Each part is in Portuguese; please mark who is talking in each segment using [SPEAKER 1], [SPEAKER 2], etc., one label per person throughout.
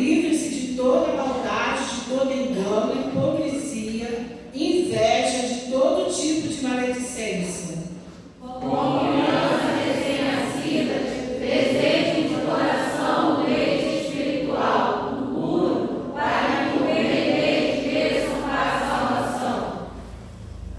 [SPEAKER 1] Livrem-se de toda maldade, de todo engano, hipocrisia, inveja, de todo tipo de maledicência.
[SPEAKER 2] Como criança recém-nascida, desejem de coração o leite espiritual, puro, para que o bebedeis cresçam para a salvação.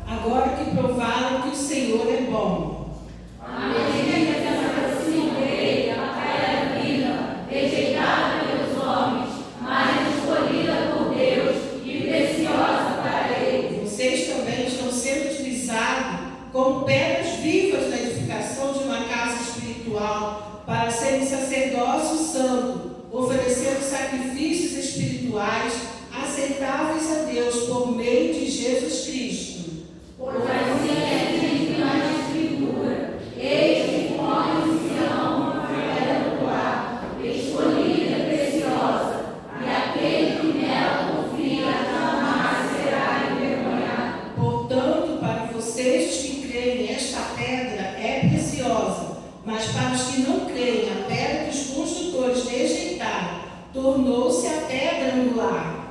[SPEAKER 1] Agora que provaram que o Senhor é bom,
[SPEAKER 2] À medida que se aproxima dele, a terra viva, rejeitada pelos homens, mas escolhida por Deus e preciosa para ele.
[SPEAKER 1] vocês também estão sendo utilizados como pedras vivas na edificação de uma casa espiritual, para serem sacerdócio santo, oferecendo sacrifícios espirituais aceitáveis a Deus por meio de Jesus Cristo.
[SPEAKER 2] Pois assim é dito na Escritura: eis que põe em Sião uma pedra angular, escolhida e preciosa, e aquele que nela confia jamais será envergonhado.
[SPEAKER 1] Portanto, para vocês que creem, esta pedra é preciosa, mas para os que não creem, a pedra que os construtores rejeitaram tornou-se a pedra angular.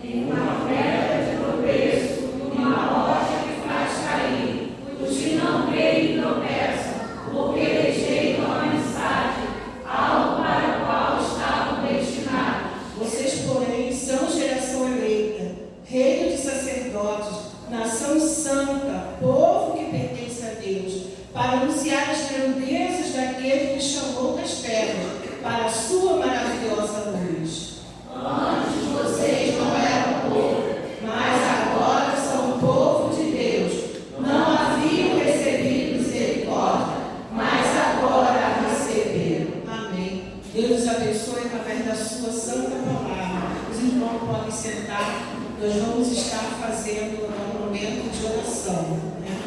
[SPEAKER 2] Uma pedra de tropeço, uma rocha que faz cair. Os que não creem tropeçam, porque rejeitam a mensagem, algo para o qual estavam destinados.
[SPEAKER 1] Vocês, porém, são geração eleita, reino de sacerdotes, nação santa, povo que pertence a Deus, para anunciar as grandezas daquele que chamou das trevas para a sua maravilhosa luz.
[SPEAKER 2] Antes vocês não eram povo, mas agora são povo de Deus. Não haviam recebido misericórdia, mas agora a receberam.
[SPEAKER 1] Amém. Deus os abençoe através da sua santa palavra. Os irmãos podem sentar. Nós vamos estar fazendo um momento de oração, né?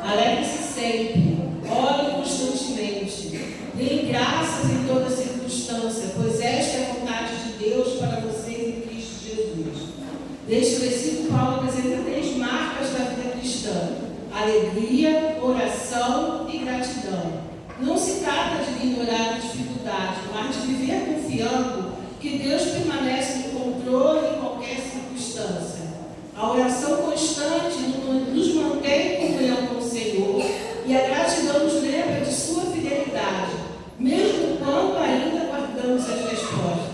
[SPEAKER 1] Alegre-se sempre, ore constantemente, deem graças em toda circunstância, pois esta é a vontade de Deus para vocês em Cristo Jesus. Neste versículo, Paulo apresenta 3 marcas da vida cristã: alegria, oração e gratidão. Não se trata de ignorar a dificuldade, mas de viver confiando que Deus permanece no controle em qualquer circunstância. A oração constante nos mantém em comunhão com o Senhor e a gratidão nos lembra de sua fidelidade, mesmo quando ainda guardamos as respostas.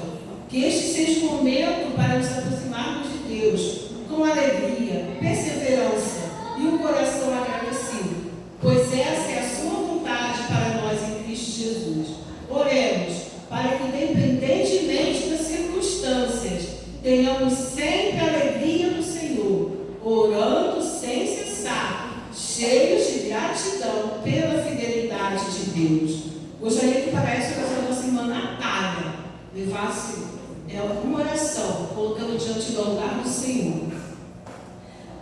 [SPEAKER 1] Que este seja um momento para nos aproximarmos de Deus com alegria, perseverança e um coração agradecido, pois essa é a sua vontade para nós em Cristo Jesus. Oremos para que, independentemente das circunstâncias, tenhamos sempre a alegria do Senhor, orando sem cessar, cheios de gratidão pela fidelidade de Deus. Gostaria que para essa oração da nossa irmã Natália levasse uma oração, colocando diante do altar do Senhor.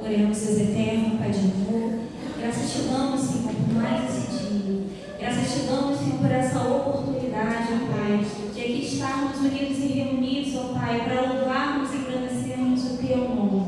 [SPEAKER 3] Oremos, Deus eterno, Pai de amor. Graças te damos, Senhor, por mais esse dia. Graças te damos, Senhor, por essa oportunidade, ó Pai, de aqui estarmos unidos e reunidos, ó Pai, para louvarmos e agradecermos o teu nome.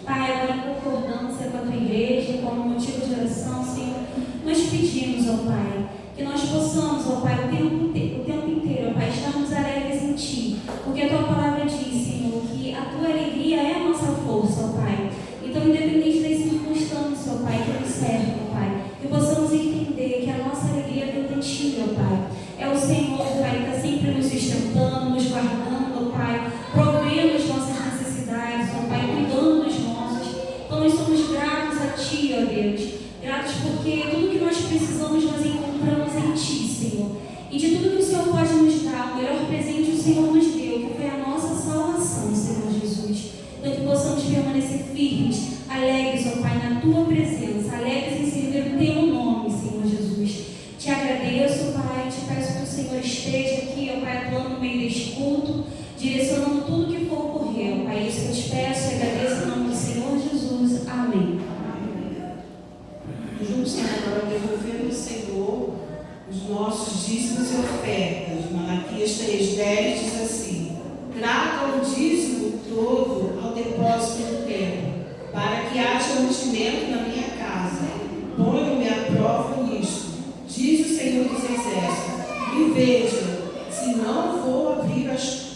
[SPEAKER 3] Pai, agora em concordância com a tua igreja, como motivo de oração, Senhor, nós pedimos, ó Pai, que nós possamos, ó Pai, o tempo inteiro, ó Pai, estarmos alegres em Ti, porque a Tua palavra diz, Senhor, que a Tua alegria é a nossa força, ó Pai. Então, independente das circunstâncias, ó Pai, que nos cercam, ó Pai, que possamos entender que a nossa alegria vem de Ti, ó Pai. É o Senhor, Pai, que está sempre nos sustentando, nos guardando, ó Pai, provendo as nossas necessidades, ó Pai, cuidando dos nossos. Então, nós somos gratos a Ti, ó Deus. Gratos porque tudo que nós precisamos nós encontramos em Ti, Senhor. E de tudo que o Senhor pode nos dar, o melhor presente o Senhor nos deu, que foi a nossa salvação, Senhor Jesus. Então que possamos permanecer firmes, alegres, ó Pai, na Tua presença, alegres em servir o Teu nome, Senhor Jesus. Te agradeço, Pai, te peço que o Senhor esteja aqui, ó Pai, atuando no meio deste culto, direcionando tudo que for ocorrer, ó Pai. Isso que eu te peço e agradeço em nome do Senhor Jesus. Amém.
[SPEAKER 1] Juntos agora devolvendo ao Senhor os nossos dízimos e ofertas. Malaquias 3,10 diz assim: traga o dízimo todo ao depósito do templo, para que haja mantimento na minha casa. Ponham-me à prova nisto, diz o Senhor dos Exércitos, e vejam se não vou abrir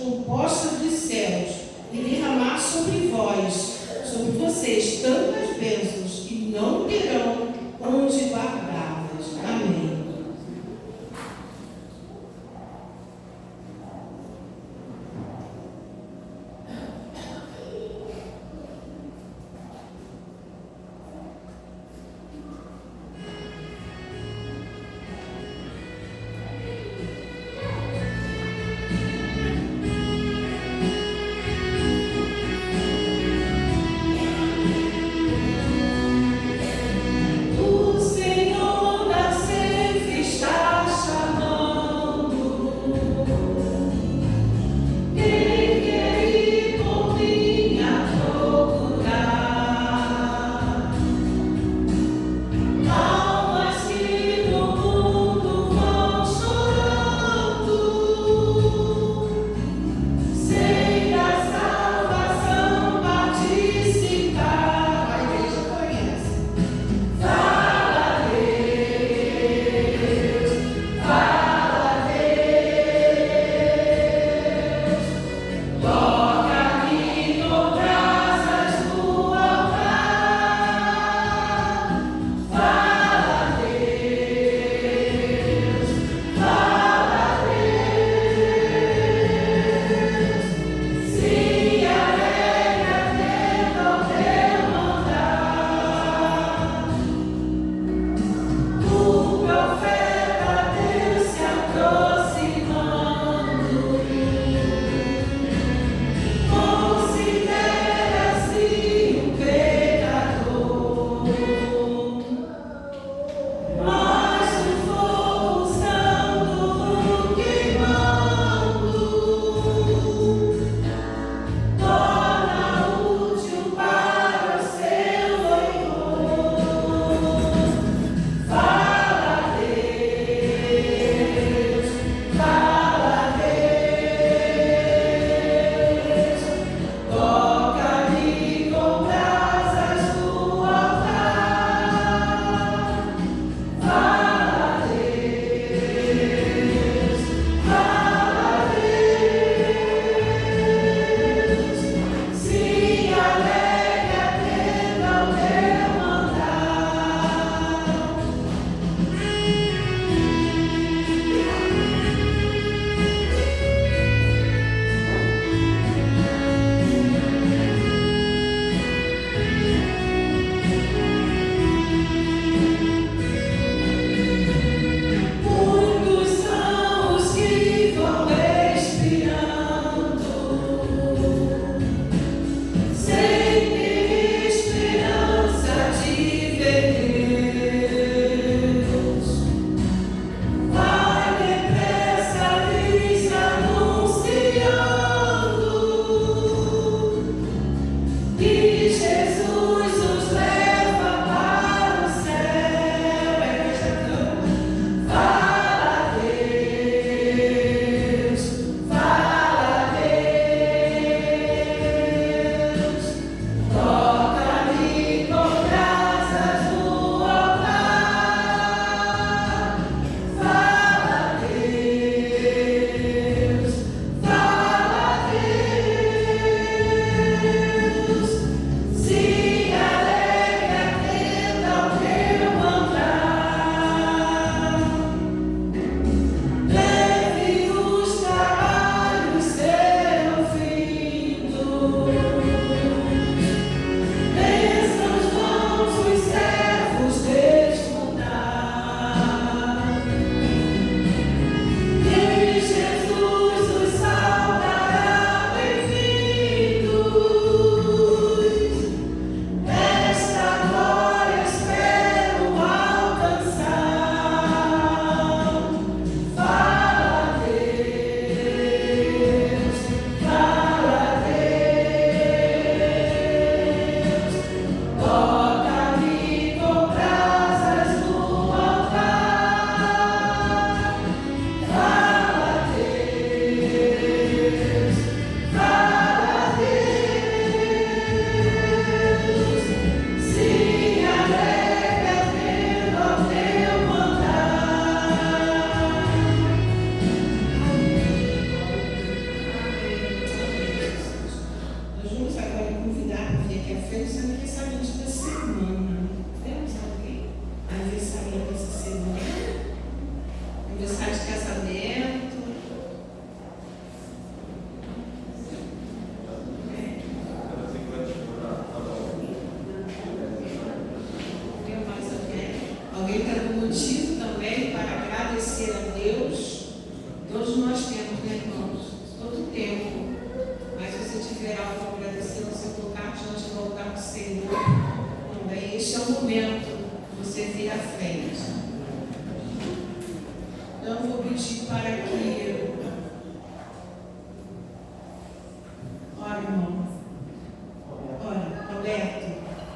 [SPEAKER 1] composta dos céus e derramar sobre vós, sobre vocês, tantas bênçãos que não terão onde guardá-las. Amém. O Senhor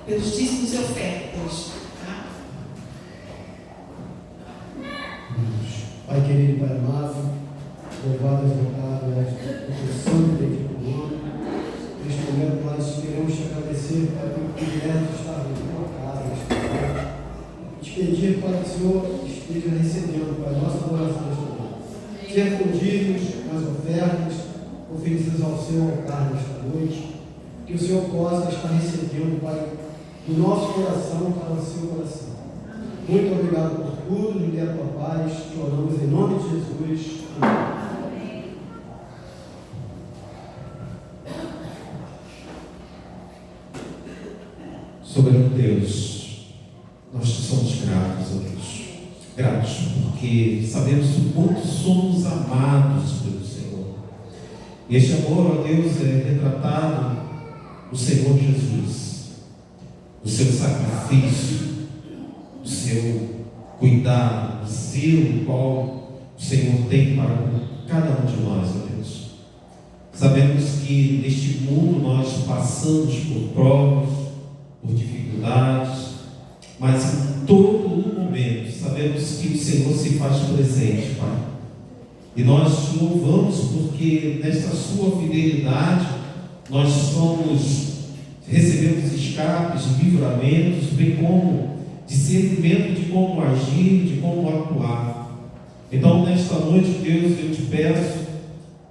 [SPEAKER 1] pelos dízimos e ofertas. Tá?
[SPEAKER 4] Pai querido, Pai amado, louvado e exaltado és o teu santo e bendito nome. Neste momento nós queremos te agradecer, Pai, pelo privilégio de estar na tua casa, Pai. E te pedir, Pai, que o Senhor esteja recebendo, Pai, nossa adoração neste momento. Ser condignos com as ofertas oferecidas ao seu altar nesta noite. Que o Senhor possa estar recebendo, Pai, do nosso coração para o seu coração. Muito obrigado por tudo, nos dê a tua paz, te oramos em nome de Jesus. Amém.
[SPEAKER 5] Soberano Deus, nós te somos gratos, ó Deus. Gratos porque sabemos o quanto somos amados pelo Senhor. E este amor, ó Deus, é retratado no Senhor Jesus, no seu sacrifício, no seu cuidado, no zelo qual o Senhor tem para cada um de nós, ó Deus. Sabemos que neste mundo nós passamos por provas, por dificuldades, mas em todo momento sabemos que o Senhor se faz presente, Pai. E nós te louvamos porque nesta sua fidelidade nós recebemos escapes, livramentos, bem como discernimento de como agir, de como atuar. Então, nesta noite, Deus, eu te peço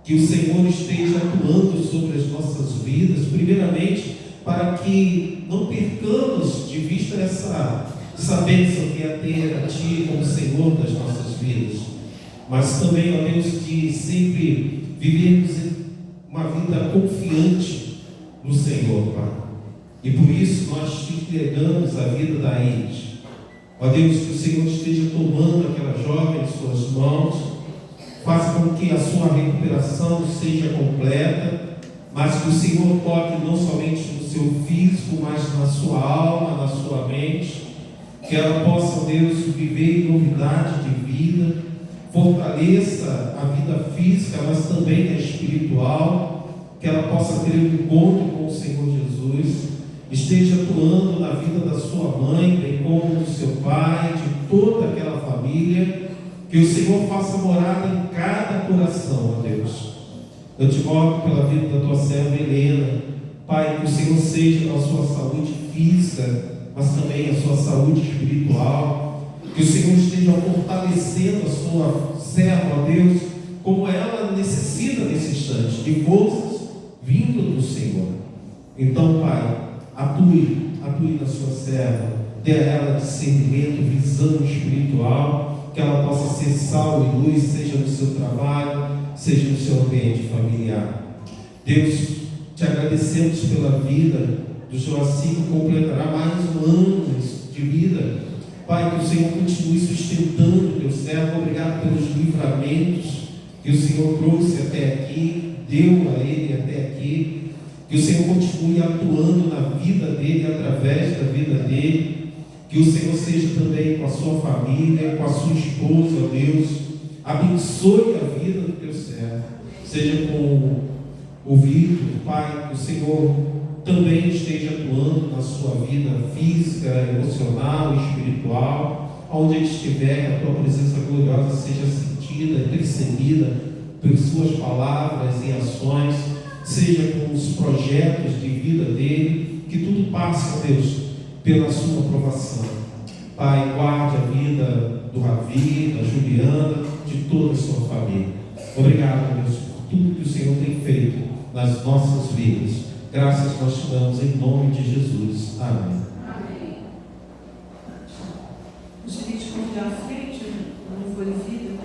[SPEAKER 5] que o Senhor esteja atuando sobre as nossas vidas, primeiramente, para que não percamos de vista essa bênção que é ter a Ti como Senhor das nossas vidas, mas também, ó Deus, de sempre vivermos uma vida confiante no Senhor, Pai. E por isso nós te entregamos a vida da Iris. Ó Deus, que o Senhor esteja tomando aquela jovem em suas mãos, faça com que a sua recuperação seja completa, mas que o Senhor toque não somente no seu físico, mas na sua alma, na sua mente, que ela possa, ó Deus, viver em novidade de vida, fortaleça a vida física, mas também a espiritual, que ela possa ter um encontro com o Senhor Jesus, esteja atuando na vida da sua mãe, bem como do seu pai, de toda aquela família, que o Senhor faça morada em cada coração, ó Deus. Eu te rogo pela vida da tua serva Helena, Pai, que o Senhor seja na sua saúde física, mas também a sua saúde espiritual, que o Senhor esteja fortalecendo a sua serva, ó Deus, como ela necessita nesse instante, de forças vindo do Senhor. Então, Pai, atue na sua serva, dê a ela discernimento, visão espiritual, que ela possa ser sal e luz, seja no seu trabalho, seja no seu ambiente familiar. Deus, te agradecemos pela vida do Joaci, que completará mais um ano de vida. Pai, que o Senhor continue sustentando o teu servo. Obrigado pelos livramentos que o Senhor trouxe até aqui, deu a ele até aqui. Que o Senhor continue atuando na vida dele, através da vida dele. Que o Senhor seja também com a sua família, com a sua esposa, ó Deus. Abençoe a vida do teu servo. Seja com o Vitor, Pai, que o Senhor também esteja atuando na sua vida física, emocional e espiritual. Onde ele estiver, que a tua presença gloriosa seja sentida e percebida por suas palavras e ações, seja com os projetos de vida dele, que tudo passe, ó Deus, pela sua aprovação. Pai, guarde a vida do Ravi, da Juliana, de toda a sua família. Obrigado, Deus, por tudo que o Senhor tem feito nas nossas vidas. Graças nós te damos em nome de Jesus. Amém.
[SPEAKER 1] Amém. Gostaria de convidar à frente o louvor e vida,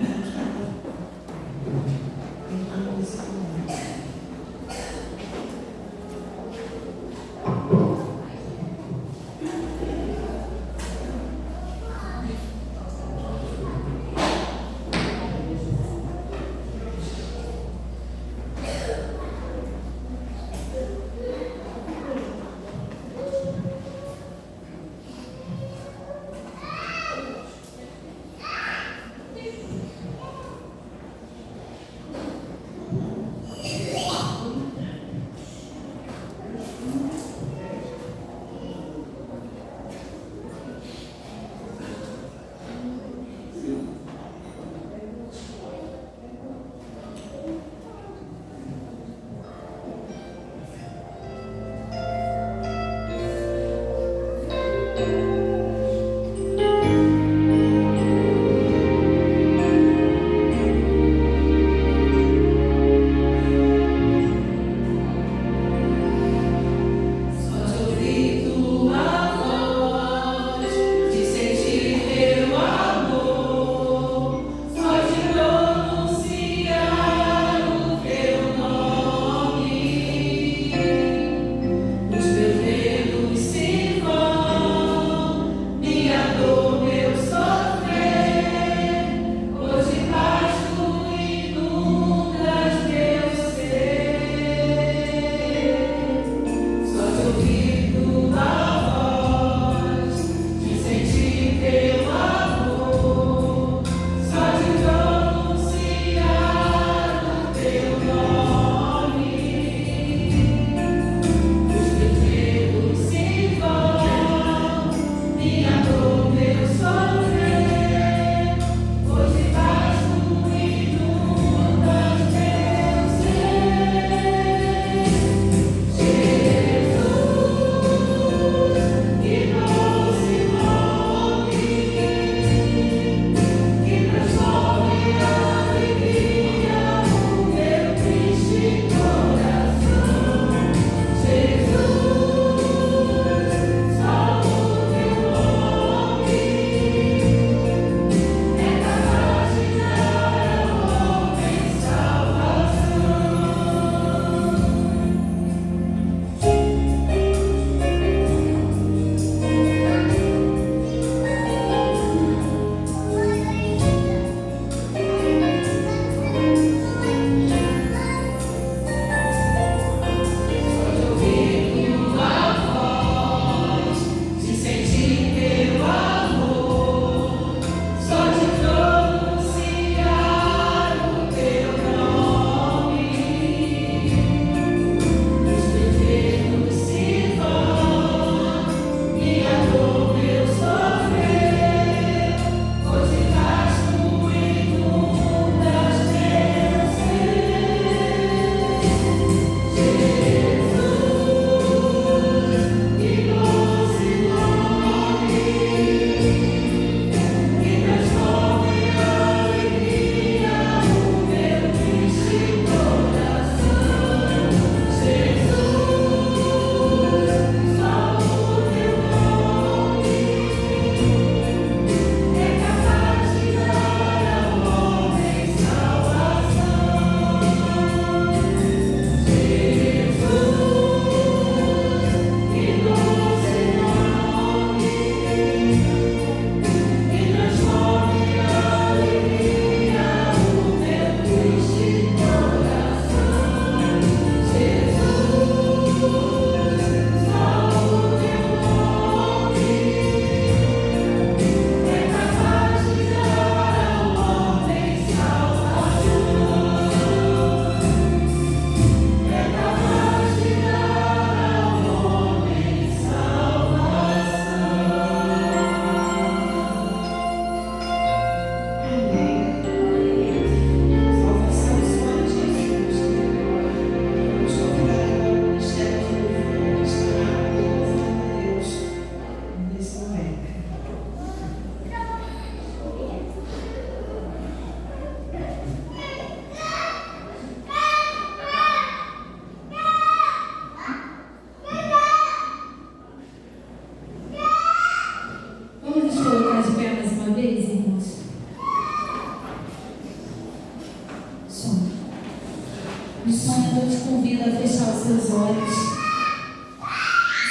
[SPEAKER 3] Nesse momento eu te convido a fechar os seus olhos,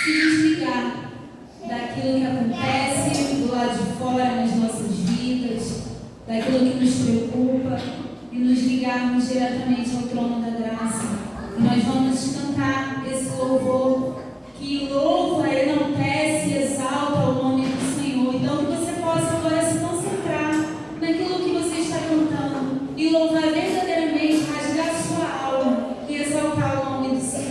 [SPEAKER 3] se desligar daquilo que acontece do lado de fora nas nossas vidas, daquilo que nos preocupa, e nos ligarmos diretamente ao trono da graça. E nós vamos cantar esse louvor que louva, enaltece e exalta o nome do Senhor. Então que você possa agora se concentrar naquilo que você está cantando e louvar verdadeiramente, rasgar sua alma e exaltar o nome do Senhor.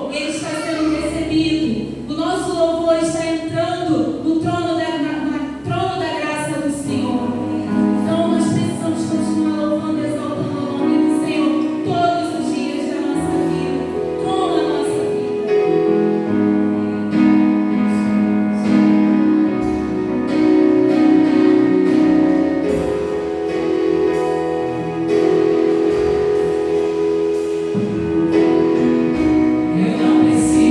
[SPEAKER 3] louvor, ele está sendo recebido. O nosso louvor está entrando no trono trono da graça do Senhor. Então nós precisamos continuar louvando e exaltando o nome do Senhor todos os dias da nossa vida, com a nossa vida. Eu não preciso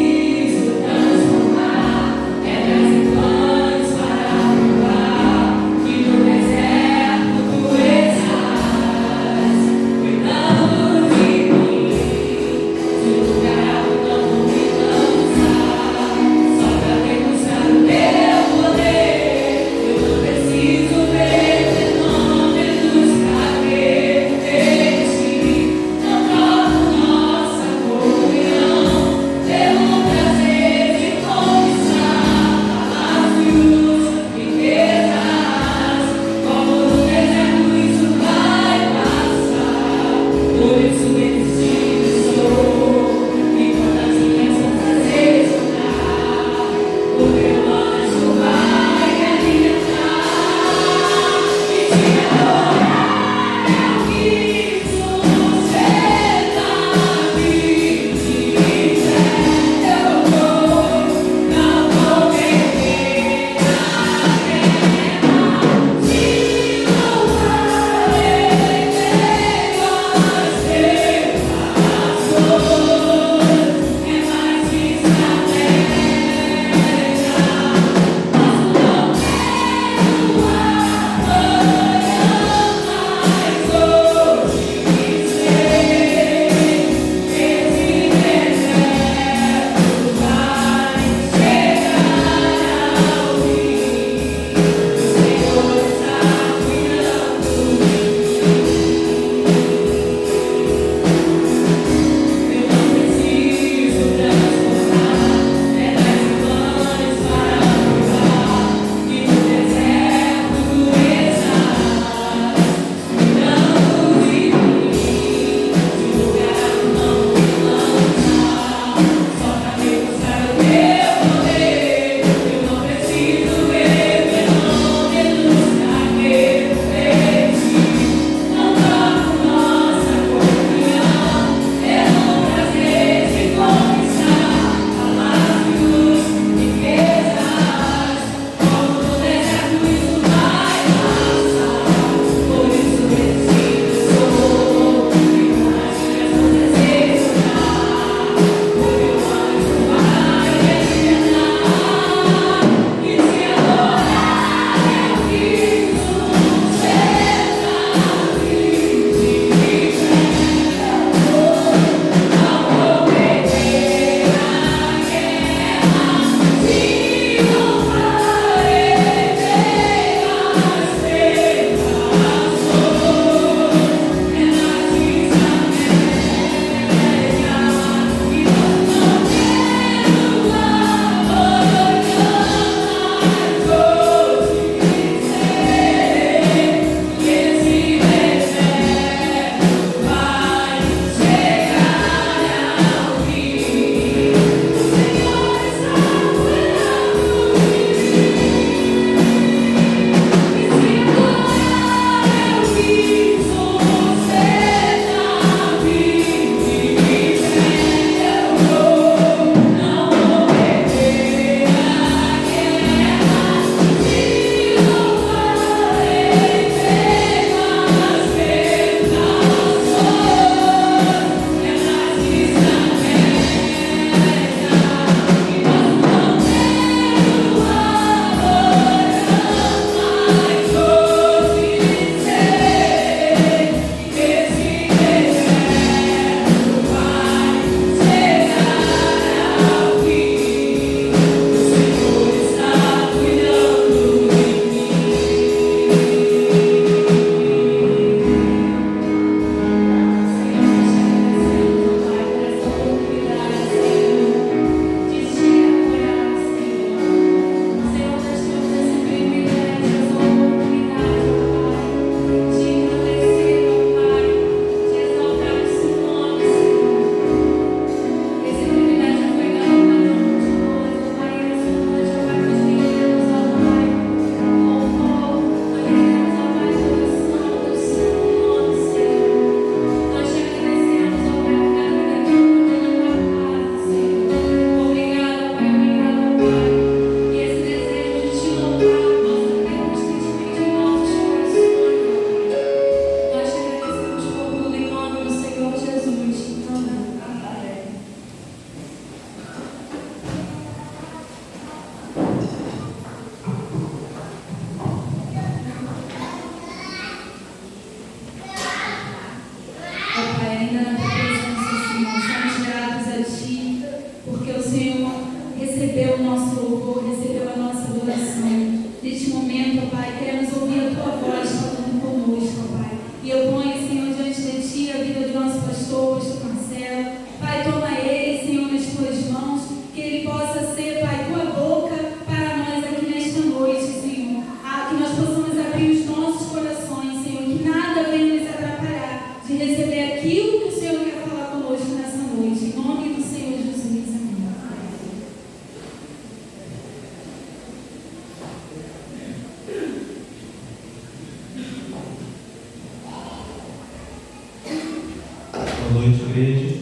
[SPEAKER 5] igreja.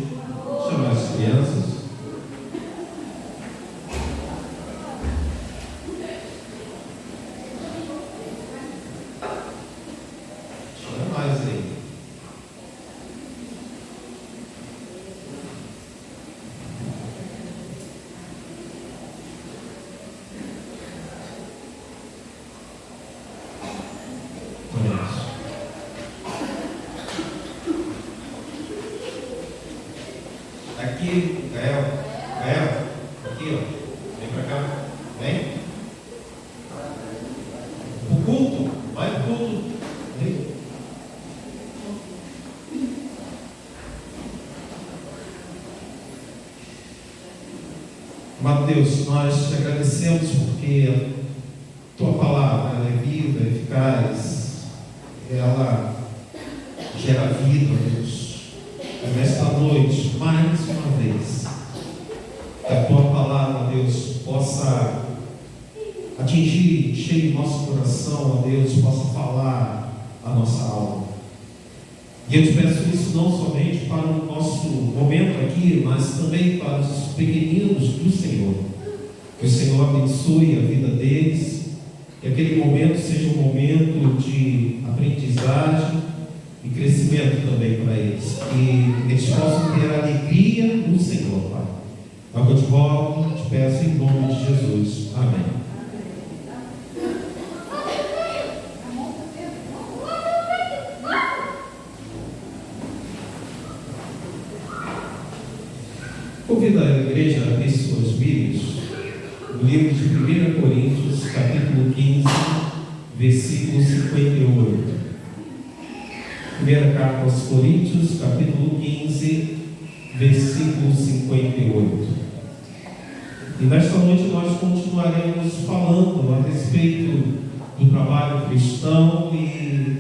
[SPEAKER 5] Chamar as crianças. Chama mais aí. Aqui, Gael, aqui, ó, vem pra cá, vem. O culto, vai pro culto. Vem. Mateus, nós te agradecemos porque tua palavra ela é viva, eficaz, ela gera vida, Deus. Nesta noite, mais uma vez, que a tua palavra, Deus, possa atingir, cheio nosso coração, ó Deus, possa falar a nossa alma. E eu te peço isso não somente para o nosso momento aqui, mas também para os pequeninos do Senhor. Que o Senhor abençoe a vida deles, que aquele momento seja um momento de aprendizagem e crescimento também para eles, que eles possam ter alegria no Senhor, Pai. É o que eu te rogo, te peço em nome de Jesus. Amém. Convido a igreja a abrir suas Bíblias no livro de 1 Coríntios, capítulo 15, versículo 58. Primeira carta aos Coríntios, capítulo 15, versículo 58. E nesta noite nós continuaremos falando a respeito do trabalho cristão e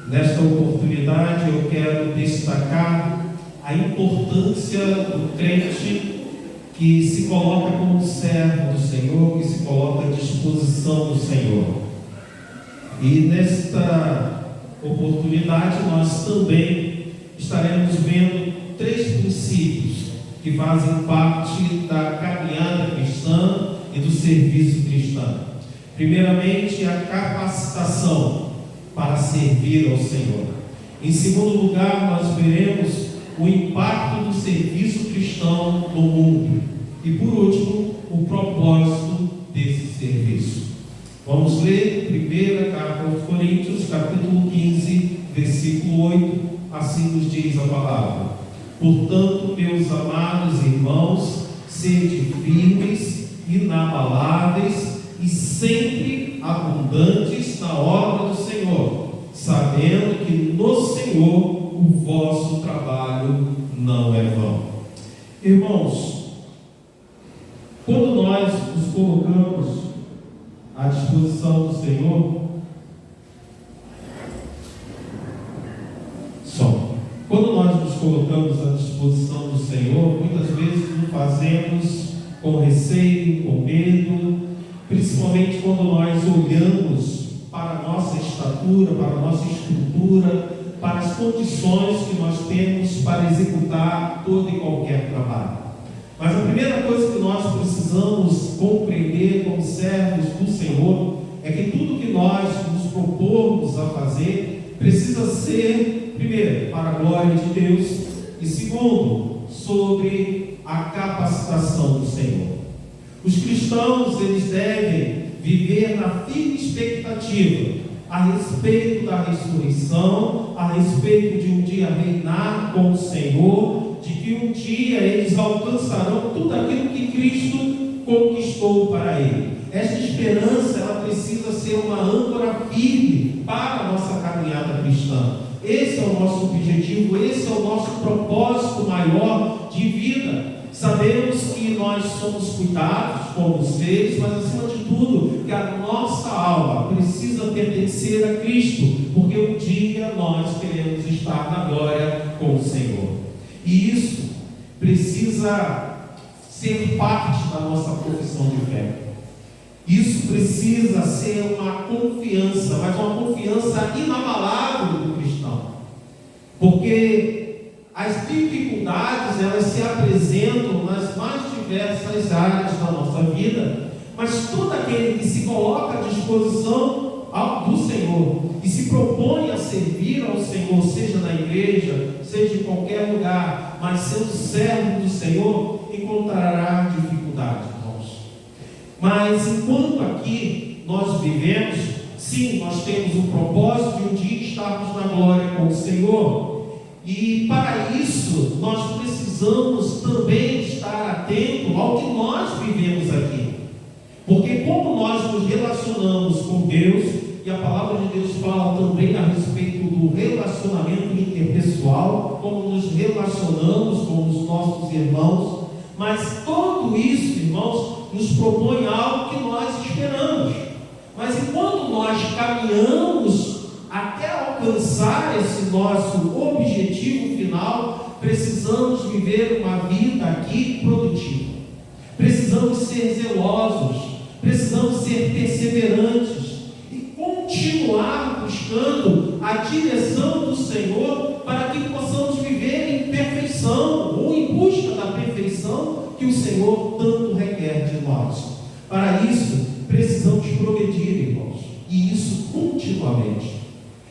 [SPEAKER 5] nesta oportunidade eu quero destacar a importância do crente que se coloca como servo do Senhor, que se coloca à disposição do Senhor. E nesta oportunidade nós também estaremos vendo 3 princípios que fazem parte da caminhada cristã e do serviço cristão. Primeiramente, a capacitação para servir ao Senhor. Em segundo lugar, nós veremos o impacto do serviço cristão no mundo. E por último, o propósito desse serviço. Vamos ler primeira carta aos Coríntios, capítulo 15, versículo 8, assim nos diz a palavra. Portanto, meus amados irmãos, sede firmes, inabaláveis e sempre abundantes na obra do Senhor, sabendo que no Senhor o vosso trabalho não é vão. Irmãos, quando nós nos colocamos à disposição do Senhor, quando nós nos colocamos à disposição do Senhor, muitas vezes o fazemos com receio, com medo, principalmente quando nós olhamos para a nossa estatura, para a nossa estrutura, para as condições que nós temos para executar todo e qualquer trabalho. Mas a primeira coisa que nós precisamos compreender como servos do Senhor é que tudo que nós nos propormos a fazer precisa ser, primeiro, para a glória de Deus e segundo, sobre a capacitação do Senhor. Os cristãos, eles devem viver na firme expectativa a respeito da ressurreição, a respeito de um dia reinar com o Senhor, de que um dia eles alcançarão tudo aquilo que Cristo conquistou para ele. Esta esperança, ela precisa ser uma âncora firme para a nossa caminhada cristã. Esse é o nosso objetivo, esse é o nosso propósito maior de vida. Sabemos que nós somos cuidados como seres, mas acima de tudo, que a nossa alma precisa pertencer a Cristo, porque um dia nós queremos estar na glória com o Senhor. E isso precisa ser parte da nossa profissão de fé. Isso precisa ser uma confiança, mas uma confiança inabalável do cristão. Porque As dificuldades, elas se apresentam nas mais diversas áreas da nossa vida, mas todo aquele que se coloca à disposição do Senhor e se propõe a servir ao Senhor, seja na igreja, seja em qualquer lugar, mas sendo servo do Senhor, encontrará dificuldade, irmãos. Mas enquanto aqui nós vivemos, sim, nós temos um propósito de um dia estarmos na glória com o Senhor. E para isso, nós precisamos também estar atento ao que nós vivemos aqui. Porque como nós nos relacionamos com Deus, e a palavra de Deus fala também a respeito do relacionamento interpessoal, como nos relacionamos com os nossos irmãos, mas tudo isso, irmãos, nos propõe algo que nós esperamos. Mas enquanto nós caminhamos até alcançar esse nosso objetivo final, precisamos viver uma vida aqui produtiva. Precisamos ser zelosos, precisamos ser perseverantes e continuar buscando a direção do Senhor para que possamos viver em perfeição ou em busca da perfeição que o Senhor tanto requer de nós. Para isso, precisamos progredir, irmãos, e isso continuamente.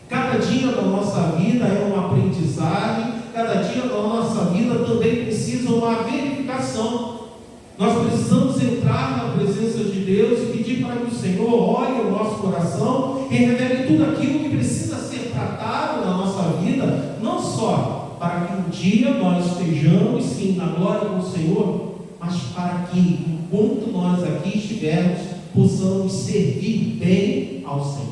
[SPEAKER 5] Cada dia da nossa vida é uma aprendizagem, cada dia da nossa vida também precisa uma verificação. Nós precisamos entrar na presença de Deus e pedir para que o Senhor olhe o nosso coração e revele tudo aquilo que precisa ser tratado na nossa vida, não só para que um dia nós estejamos, sim, na glória com o Senhor, mas para que, enquanto nós aqui estivermos, possamos servir bem ao Senhor.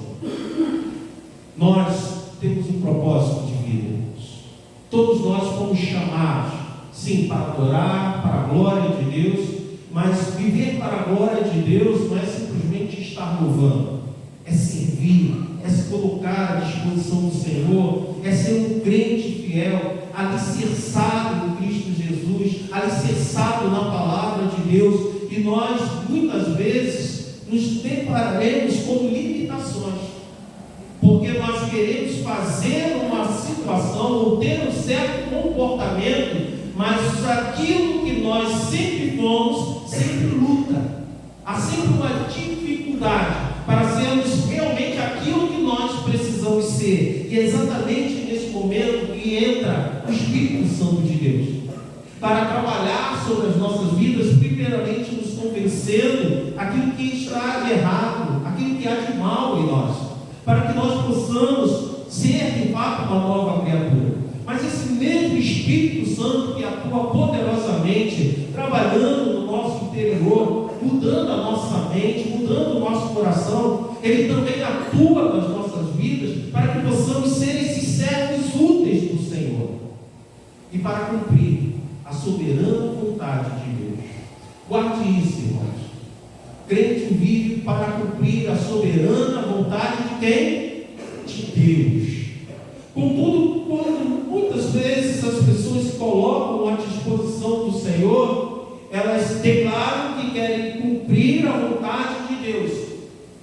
[SPEAKER 5] Nós temos um propósito de vida, irmãos. Todos nós fomos chamados, sim, para adorar, para a glória de Deus, mas viver para a glória de Deus não é simplesmente estar louvando, é servir, é se colocar à disposição do Senhor, é ser um crente fiel, alicerçado em Cristo Jesus, alicerçado na palavra de Deus, e nós muitas vezes nos depararemos com limitações, porque nós queremos fazer uma situação ou ter um certo comportamento, mas aquilo que nós sempre fomos, sempre luta. Há sempre uma dificuldade para sermos realmente aquilo que nós precisamos ser. E é exatamente nesse momento que entra o Espírito Santo de Deus, para trabalhar sobre as nossas vidas, primeiramente nos convencendo aquilo que está de errado, aquilo que há de mal em nós, para que nós possamos ser de fato uma nova criatura. Mas esse mesmo Espírito Santo que atua poderosamente, trabalhando no nosso interior, mudando a nossa mente, mudando o nosso coração, ele também atua nas nossas vidas para que possamos ser esses servos úteis do Senhor e para cumprir a soberana vontade de Deus. Guarde isso, irmãos. Crente vive para cumprir a soberana vontade de quem? De Deus. Contudo, quando muitas vezes as pessoas se colocam à disposição do Senhor, elas declaram que querem cumprir a vontade de Deus,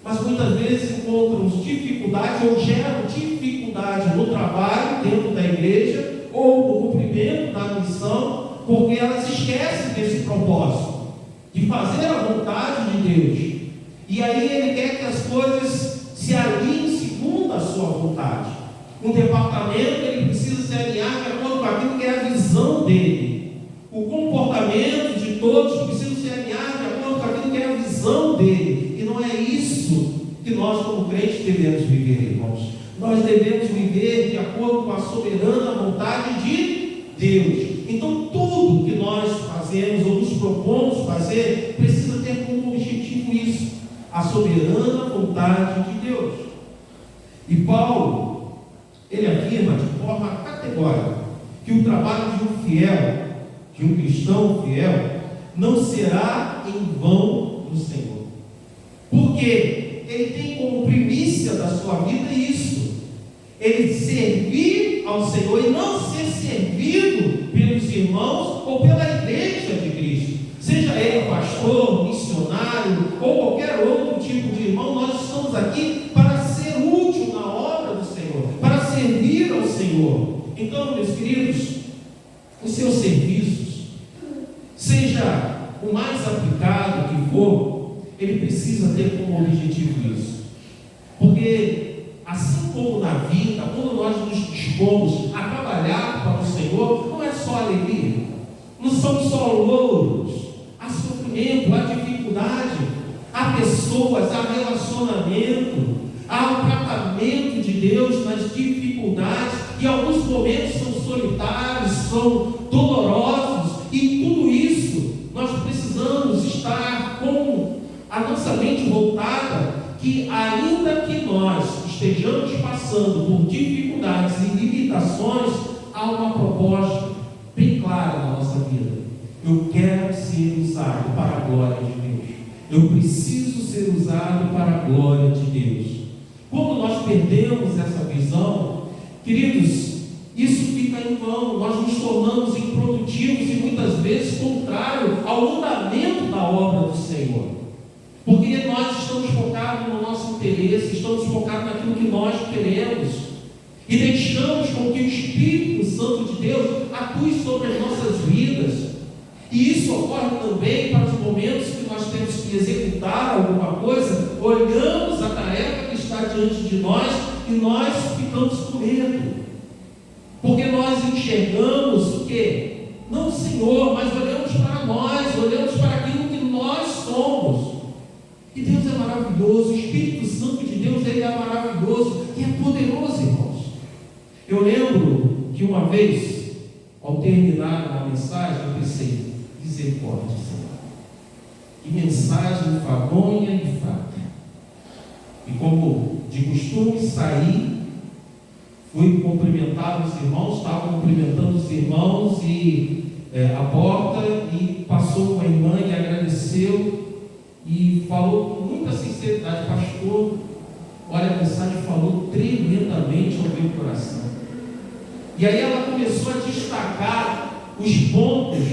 [SPEAKER 5] mas muitas vezes encontram dificuldade ou geram dificuldade no trabalho dentro da igreja ou no cumprimento da missão, porque elas esquecem desse propósito de fazer a vontade de Deus. E aí ele quer que as coisas se alinhem segundo a sua vontade. Um departamento, ele precisa se alinhar de acordo com aquilo que é a visão dele. O comportamento de todos precisa se alinhar de acordo com aquilo que é a visão dele. E não é isso que nós, como crentes, devemos viver, irmãos. Nós devemos viver de acordo com a soberana vontade de Deus. Então, tudo que nós fazemos ou nos propomos fazer precisa ter como objetivo isso, a soberana vontade de Deus. E Paulo, ele afirma de forma categórica que o trabalho de um fiel, de um cristão fiel, não será em vão do Senhor. Porque ele tem como primícia da sua vida isso, ele servir ao Senhor e não ser servido pelos irmãos ou pela igreja de Cristo. Seja ele pastor, missionário ou qualquer outro tipo de irmão, nós estamos aqui para ser útil na obra do Senhor, para servir ao Senhor. Então, meus queridos, o mais aplicado que for, ele precisa ter como objetivo isso. Porque, assim como na vida, quando nós nos dispomos a trabalhar para o Senhor, não é só alegria, não são só louros, há sofrimento, há dificuldade, há pessoas, há relacionamento, há o tratamento de Deus nas dificuldades, e alguns momentos são solitários, são dolorosos, e tudo isso nós precisamos estar com a nossa mente voltada, que ainda que nós estejamos passando por dificuldades e limitações, há uma proposta bem clara na nossa vida. Eu quero ser usado para a glória de Deus. Eu preciso ser usado para a glória de Deus. Quando nós perdemos essa visão, queridos, isso fica em vão. Nós nos tornamos improdutivos e muitas vezes contrário ao andamento da obra do Senhor. Porque nós estamos focados no nosso interesse, estamos focados naquilo que nós queremos e deixamos com que o Espírito Santo de Deus atue sobre as nossas vidas. E isso ocorre também para os momentos que nós temos que executar alguma coisa, olhamos a tarefa que está diante de nós e nós ficamos com medo. Porque nós enxergamos o quê? Não o Senhor, mas olhamos para nós, olhamos para aquilo que nós somos. E Deus é maravilhoso, o Espírito Santo de Deus, ele é maravilhoso e é poderoso, irmãos. Eu lembro que uma vez, ao terminar a mensagem, eu pensei, misericórdia, Senhor. Que mensagem enfadonha e fraca. E como de costume, saí, fui cumprimentar os irmãos, estava cumprimentando os irmãos e a porta, e passou uma irmã e agradeceu e falou com muita sinceridade, pastor, olha, a mensagem falou tremendamente ao meu coração. E aí ela começou a destacar os pontos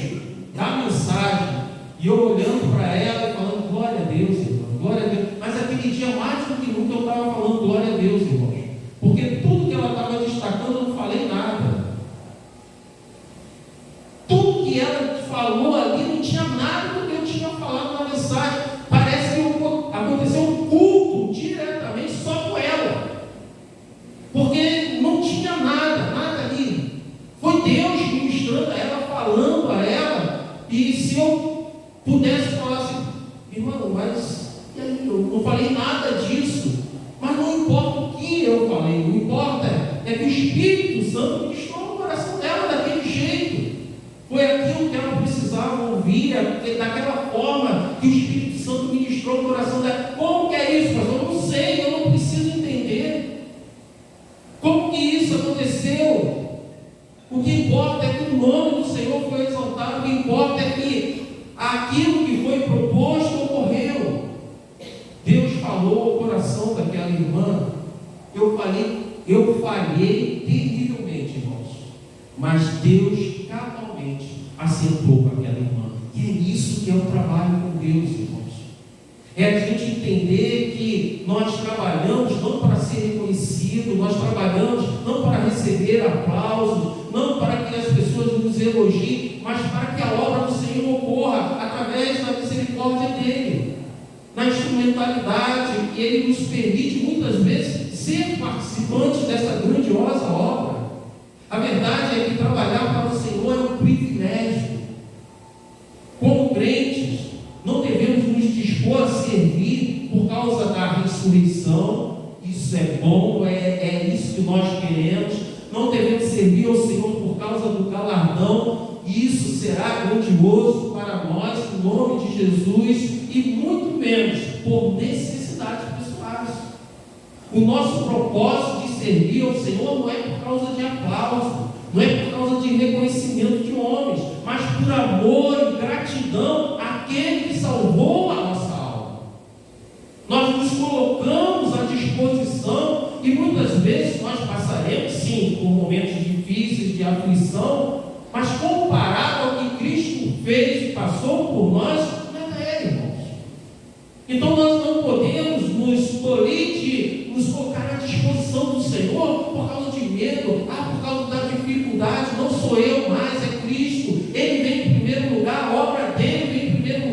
[SPEAKER 5] da mensagem, e eu olhando para ela e falando, glória a Deus, irmão, glória a Deus. Mas aquele dia, mais do que nunca, eu estava falando glória a Deus, irmãos, porque tudo que ela estava destacando, eu não falei nada. Tudo que ela falou ali não tinha nada do que eu tinha falado na mensagem. Parece que aconteceu um culto diretamente só com ela, porque não tinha nada ali. Foi Deus ministrando a ela, falando a ela. E se eu pudesse falar assim, irmão, mas e aí? Eu não falei nada disso. Mas não importa o que eu falei, o que importa é que o Espírito Santo ministrou no coração dela daquele jeito. Foi aquilo que ela precisava ouvir, daquela forma que o Espírito Santo ministrou no coração dela. Como que é isso, pastor? Eu não sei, eu não preciso entender. Como que isso aconteceu? O que importa é que o nome do Senhor foi exaltado, o que importa é que aquilo que foi proposto ocorreu. Deus falou ao coração daquela irmã. Eu falhei terrivelmente, irmãos, mas Deus cabalmente acertou com aquela irmã. E é isso que é o trabalho com Deus, irmãos. É a gente entender que nós trabalhamos não para ser reconhecido, nós trabalhamos não para receber aplausos, não para que as pessoas nos elogiem, mas para que a obra do Senhor ocorra através da misericórdia dEle, na instrumentalidade que Ele nos permite muitas vezes ser participantes dessa grandiosa obra. A verdade é que trabalhar para o Senhor é um privilégio. Como crentes, não devemos nos dispor a servir por causa da ressurreição. Isso é bom, é isso que nós queremos. Não devemos servir ao Senhor por causa do galardão. Isso será grandioso para nós, em nome de Jesus, e muito menos por necessidades pessoais. O nosso propósito de servir ao Senhor não é por causa de aplauso, não é por causa de reconhecimento de homens, mas por amor e gratidão àquele que salvou a nossa alma. Nós nos colocamos à disposição e muitas vezes nós passaremos, sim, por momentos difíceis de aflição, mas comparado ao que Cristo fez e passou por nós, nada é, irmãos. Então nós não podemos nos tolir de nos colocar à disposição do Senhor por causa de medo, por causa da dificuldade. Não sou eu mais, é Cristo. Ele vem em primeiro lugar, a obra dele vem em primeiro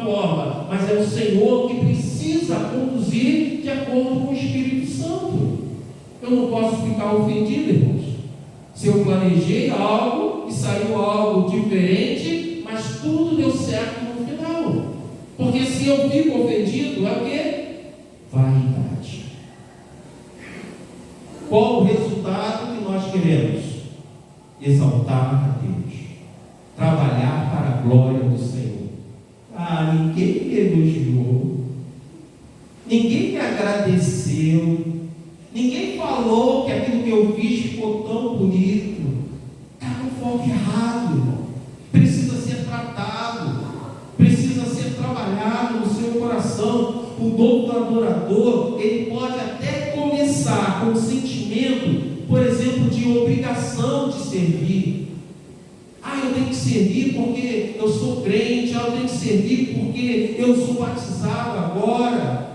[SPEAKER 5] forma, mas é o Senhor que precisa conduzir de acordo com o Espírito Santo. Eu não posso ficar ofendido, irmãos. Se eu planejei algo e saiu algo diferente, mas tudo deu certo no final. Porque se eu fico ofendido, é o quê? Vaidade. Qual o resultado que nós queremos? Exaltar a Deus, trabalhar para a glória do Senhor. Ninguém me elogiou, ninguém me agradeceu, ninguém falou que aquilo que eu fiz ficou tão bonito. Está com foco errado, irmão. Precisa ser tratado, precisa ser trabalhado no seu coração. O dom do adorador, ele pode até começar com um sentimento, por exemplo, de obrigação de servir. Eu tenho que servir porque eu sou crente, eu tenho que servir porque eu sou batizado agora.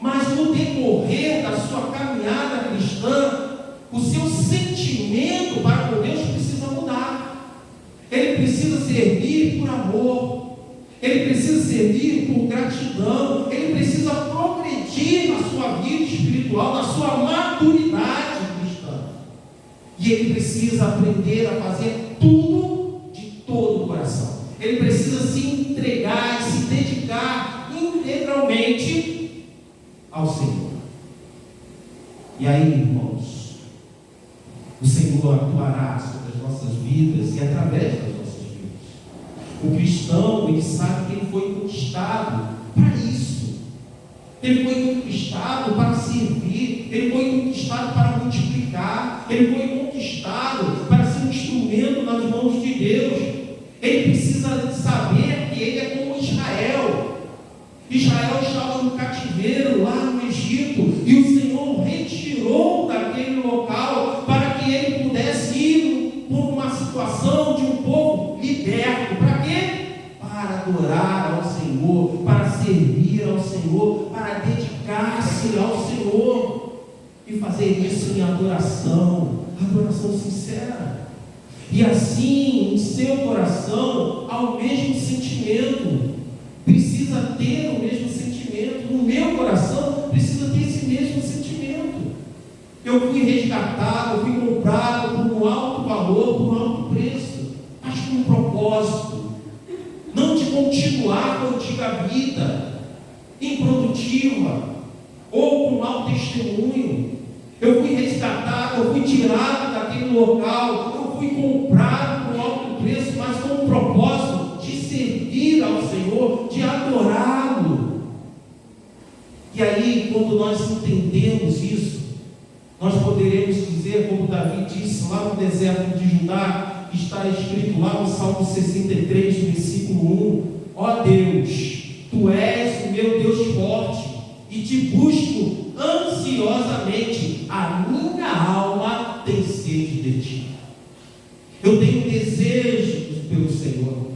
[SPEAKER 5] Mas no decorrer da sua caminhada cristã, o seu sentimento para com Deus precisa mudar. Ele precisa servir por amor, ele precisa servir por gratidão, ele precisa progredir na sua vida espiritual, na sua maturidade cristã. E ele precisa aprender a fazer tudo de todo o coração. Ele precisa se entregar e se dedicar integralmente ao Senhor. E aí, irmãos, o Senhor atuará sobre as nossas vidas e através das nossas vidas. O cristão, ele sabe que ele foi conquistado para isso. Ele foi conquistado para servir, ele foi conquistado para multiplicar, ele foi conquistado para ser um instrumento nas mãos de Deus. Ele precisa saber que ele é como Israel. Israel estava no cativeiro lá no Egito, e o Senhor o retirou daquele local para que ele pudesse ir por uma situação de um povo liberto. Para quê? Para adorar ao Senhor, para servir ao Senhor, para dedicar-se ao Senhor e fazer isso em adoração sincera. E assim, em seu coração, há o mesmo sentimento. Precisa ter o mesmo sentimento. No meu coração, precisa ter esse mesmo sentimento. Eu fui resgatado, eu fui comprado por um alto valor, por um alto preço, mas com um propósito. Não de continuar com a antiga vida improdutiva ou com mau testemunho. Eu fui resgatado, eu fui tirado daquele local, eu fui comprado por um alto preço, mas com um propósito de servir ao Senhor, de adorá-lo. E aí, quando nós entendemos isso, nós poderemos dizer, como Davi disse lá no deserto de Judá, que está escrito lá no Salmo 63, versículo 1: ó Deus, Tu és o meu Deus forte, e te busco ansiosamente, a minha alma tem sede de Ti. Eu tenho desejo pelo Senhor,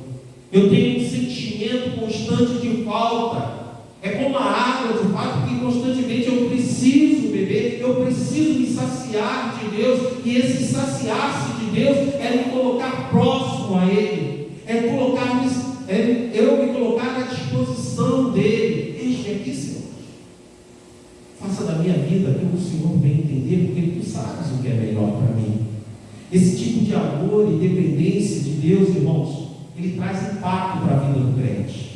[SPEAKER 5] eu tenho um sentimento constante de falta. É como a água, de fato, que constantemente eu preciso beber, eu preciso me saciar de Deus, e esse saciar-se de Deus é me colocar próximo a Ele, eu me colocar à disposição dEle. Eis-me aqui, Senhor. Faça da minha vida aquilo que o Senhor bem entender, porque Tu sabes o que é melhor para mim. Esse tipo de amor e dependência de Deus, irmãos, ele traz impacto para a vida do crente.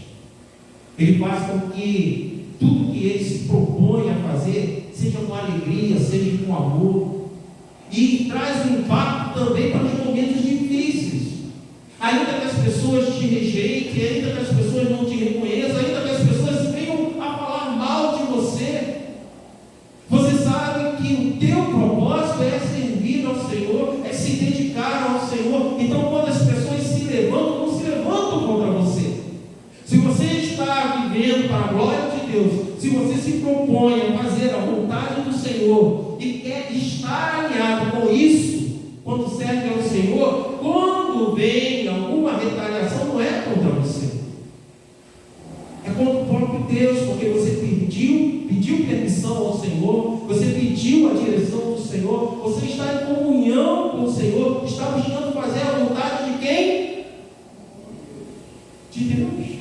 [SPEAKER 5] Ele faz com que tudo que ele se propõe a fazer seja com alegria, seja com amor, e traz um impacto também para os momentos difíceis. Ainda que as pessoas te rejeitem, ainda que as pessoas não te reconheçam, ainda que as pessoas venham a falar mal de você, você sabe que o teu propósito é servir ao Senhor, é se dedicar ao Senhor. Então, quando as pessoas se levantam, não se levantam contra você. Se você está vivendo para a glória de Deus, se você se propõe a fazer a vontade do Senhor e quer estar alinhado com isso, quando serve ao Senhor, quando vem alguma retaliação, não é contra você, é contra o próprio Deus, porque você pediu permissão ao Senhor, você pediu a direção do Senhor, você está em comunhão com o Senhor, está buscando fazer a vontade de quem? De Deus.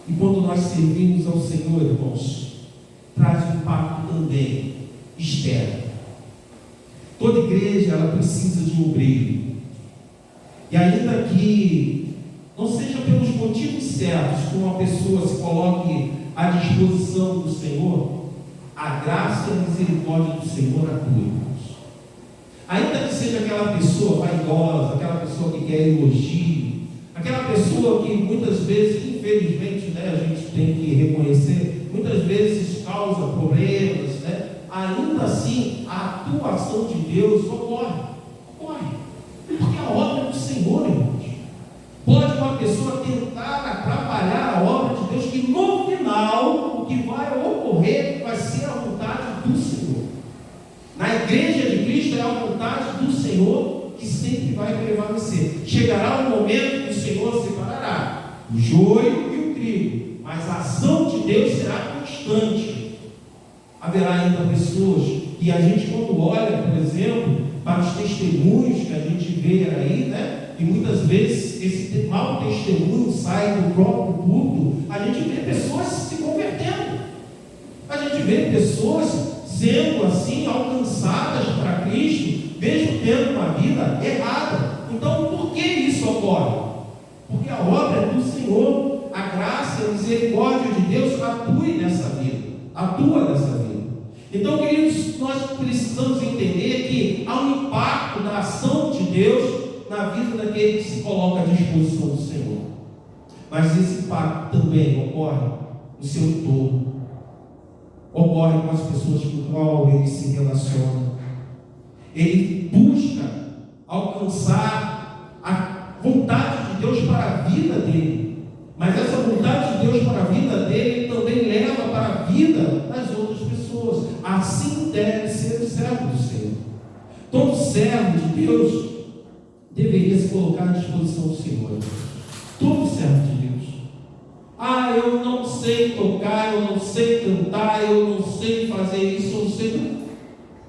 [SPEAKER 5] E quando nós servimos ao Senhor, irmãos, traz um impacto também externo. Toda igreja, ela precisa de um obreiro. E ainda que não seja pelos motivos certos que uma pessoa se coloque à disposição do Senhor, a graça e a misericórdia do Senhor atua, irmãos. Ainda que seja aquela pessoa vaidosa, aquela pessoa que quer elogio, aquela pessoa que muitas vezes, infelizmente, né, a gente tem que reconhecer, muitas vezes causa problemas, né? Ainda assim, a atuação de Deus ocorre. Porque a obra é do Senhor, irmãos. Pode uma pessoa tentar atrapalhar a obra de Deus, que no final o que vai ocorrer vai ser a vontade do Senhor. Na igreja de Cristo é a vontade do Senhor que sempre vai prevalecer. Chegará um momento que o Senhor separará o joio e o trigo, mas a ação de Deus será constante. Haverá ainda pessoas que a gente, quando olha, por exemplo, para os testemunhos que a gente vê aí, né? E muitas vezes esse mau testemunho sai do próprio culto, a gente vê pessoas se convertendo, a gente vê pessoas sendo assim alcançadas para Cristo, mesmo tendo uma vida errada. Então, por que isso ocorre? Porque a obra é do Senhor, a graça e a misericórdia de Deus atua nessa vida. Então, queridos, nós precisamos entender que há um impacto da ação de Deus na vida daquele que se coloca à disposição do Senhor. Mas esse impacto também ocorre no seu entorno, ocorre com as pessoas com as quais ele se relaciona. Ele busca alcançar a vontade de Deus para a vida dele, mas essa vontade de Deus para a vida dele também leva para a vida das outras pessoas. Assim deve ser o servo do Senhor. Todo servo de Deus deveria se colocar à disposição do Senhor. Todo servo de Deus. Eu não sei tocar, eu não sei cantar, eu não sei fazer isso, eu não sei.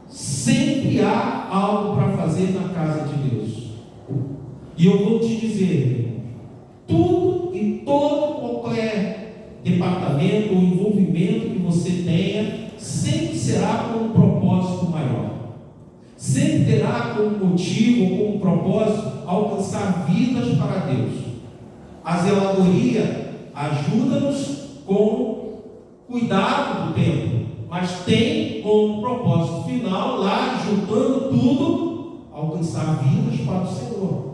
[SPEAKER 5] Sempre há algo para fazer na casa de Deus. E eu vou te dizer, tudo e todo qualquer departamento ou envolvimento que você tenha, sempre será com um propósito maior. Sempre terá como motivo, como propósito, alcançar vidas para Deus. A zeladoria ajuda-nos com cuidado do tempo, mas tem como propósito final, lá juntando tudo, alcançar vidas para o Senhor.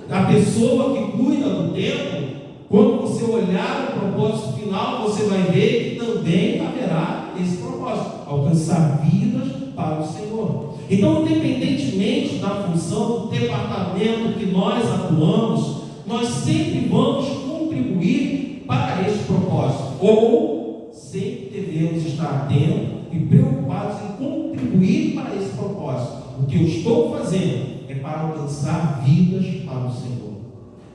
[SPEAKER 5] A pessoa que cuida do tempo, quando você olhar o propósito final, você vai ver que também haverá esse propósito, alcançar vidas para o Senhor. Então, independentemente da função, do departamento que nós atuamos, nós sempre vamos contribuir para esse propósito, ou sempre devemos estar atentos e preocupados em contribuir para esse propósito. O que eu estou fazendo é para alcançar vidas para o Senhor.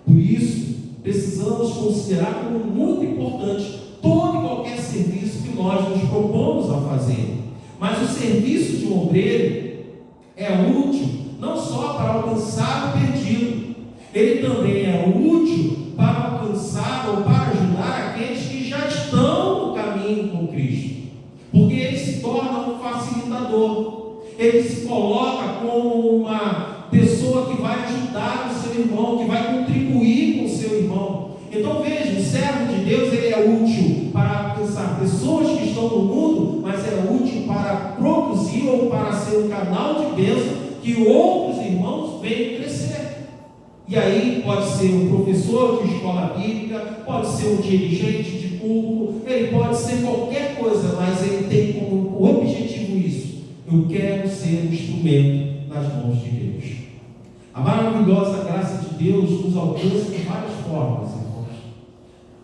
[SPEAKER 5] Por isso, precisamos considerar como muito importante todo e qualquer serviço que nós nos propomos a fazer. Mas o serviço de um obreiro é útil não só para alcançar o perdido, ele também é útil para alcançar ou para ajudar aqueles que já estão no caminho com Cristo, porque ele se torna um facilitador, ele se coloca como uma pessoa que vai ajudar o seu irmão, que vai contribuir com o seu irmão. Então veja, o servo de Deus, ele é útil para alcançar pessoas que estão no mundo, mas é útil para produzir ou para ser um canal de bênção que outros irmãos venham crescer. E aí pode ser um professor de escola bíblica, pode ser um dirigente de culto, ele pode ser qualquer coisa, mas ele tem como objetivo isso: eu quero ser um instrumento nas mãos de Deus. A maravilhosa graça de Deus nos alcança de várias formas, irmãos,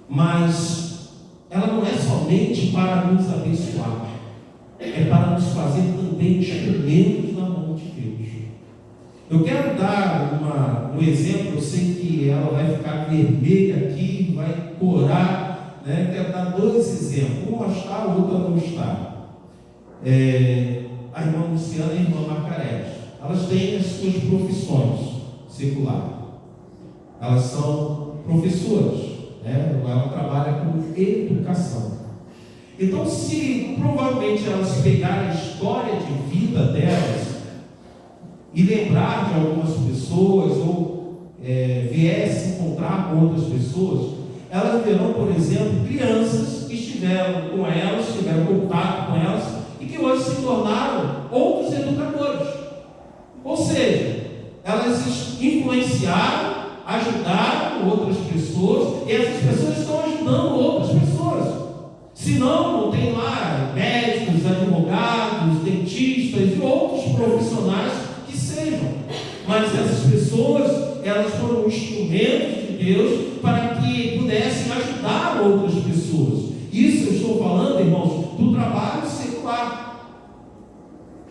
[SPEAKER 5] mas ela não é somente para nos abençoar, é para nos fazer também instrumentos na mão de Deus. Eu quero dar um exemplo, eu sei que ela vai ficar vermelha aqui, vai corar, né? Quero dar dois exemplos, uma está, a outra não está. A irmã Luciana e a irmã Margarete, elas têm as suas profissões seculares, elas são professoras, né? Ela trabalha com educação. Então, se provavelmente elas pegarem a história de vida delas e lembrar de algumas pessoas ou viessem encontrar com outras pessoas, elas verão, por exemplo, crianças que estiveram com elas, tiveram contato com elas e que hoje se tornaram outros educadores. Ou seja, elas influenciaram, ajudaram outras pessoas e essas pessoas estão ajudando outras pessoas. Senão, não tem lá médicos, advogados, dentistas e outros profissionais que sejam. Mas essas pessoas, elas foram instrumentos de Deus para que pudessem ajudar outras pessoas. Isso eu estou falando, irmãos, do trabalho secular.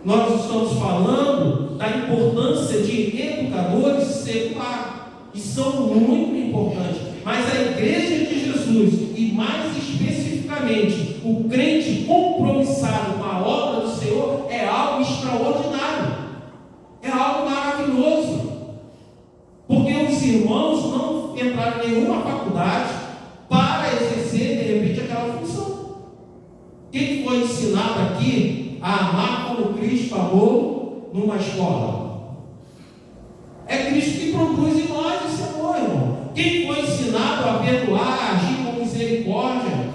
[SPEAKER 5] Nós estamos falando da importância de educadores seculares, que são muito importantes. Mas a Igreja de Jesus, e mais especificamente, o crente compromissado com a obra do Senhor, é algo extraordinário, é algo maravilhoso, porque os irmãos não entraram em nenhuma faculdade para exercer, de repente, aquela função. Quem foi ensinado aqui a amar como Cristo amou numa escola? É Cristo que produz em nós esse amor, irmão. Quem foi ensinado a perdoar, a agir com misericórdia,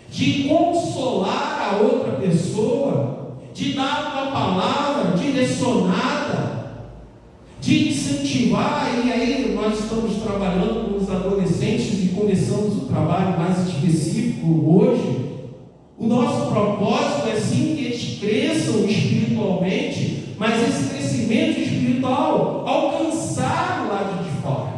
[SPEAKER 5] de consolar a outra pessoa, de dar uma palavra direcionada, de incentivar, e aí nós estamos trabalhando com os adolescentes e começamos o trabalho mais específico hoje. O nosso propósito é sim que eles cresçam espiritualmente, mas esse crescimento espiritual alcançar o lado de fora,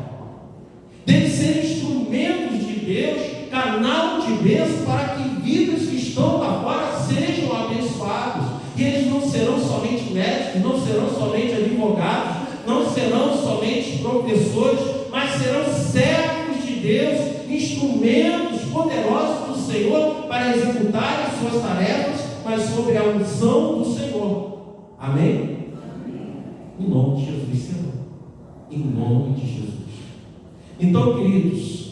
[SPEAKER 5] deles serem instrumentos de Deus, canal de bênção para que vidas que estão lá fora sejam abençoados. E eles não serão somente médicos, não serão somente advogados, não serão somente professores, mas serão servos de Deus, instrumentos poderosos do Senhor para executarem suas tarefas, mas sobre a unção do Senhor. Amém? Em nome de Jesus, Senhor. Em nome de Jesus. Então, queridos,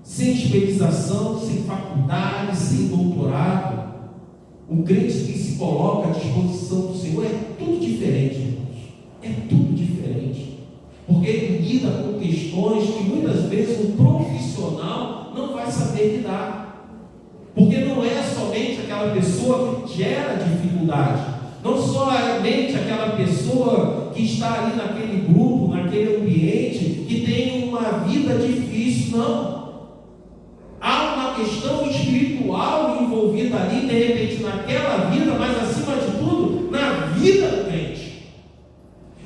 [SPEAKER 5] sem especialização, sem faculdade, sem doutorado, um crente que se coloca à disposição do Senhor é tudo diferente, irmãos. É tudo diferente. Porque ele lida com questões que muitas vezes um profissional não vai saber lidar. Porque não é somente aquela pessoa que gera dificuldade. Não somente aquela pessoa que está ali naquele grupo, naquele ambiente, que tem uma vida difícil, não. Há uma questão espiritual envolvida ali, de repente, naquela vida, mas acima de tudo, na vida do crente.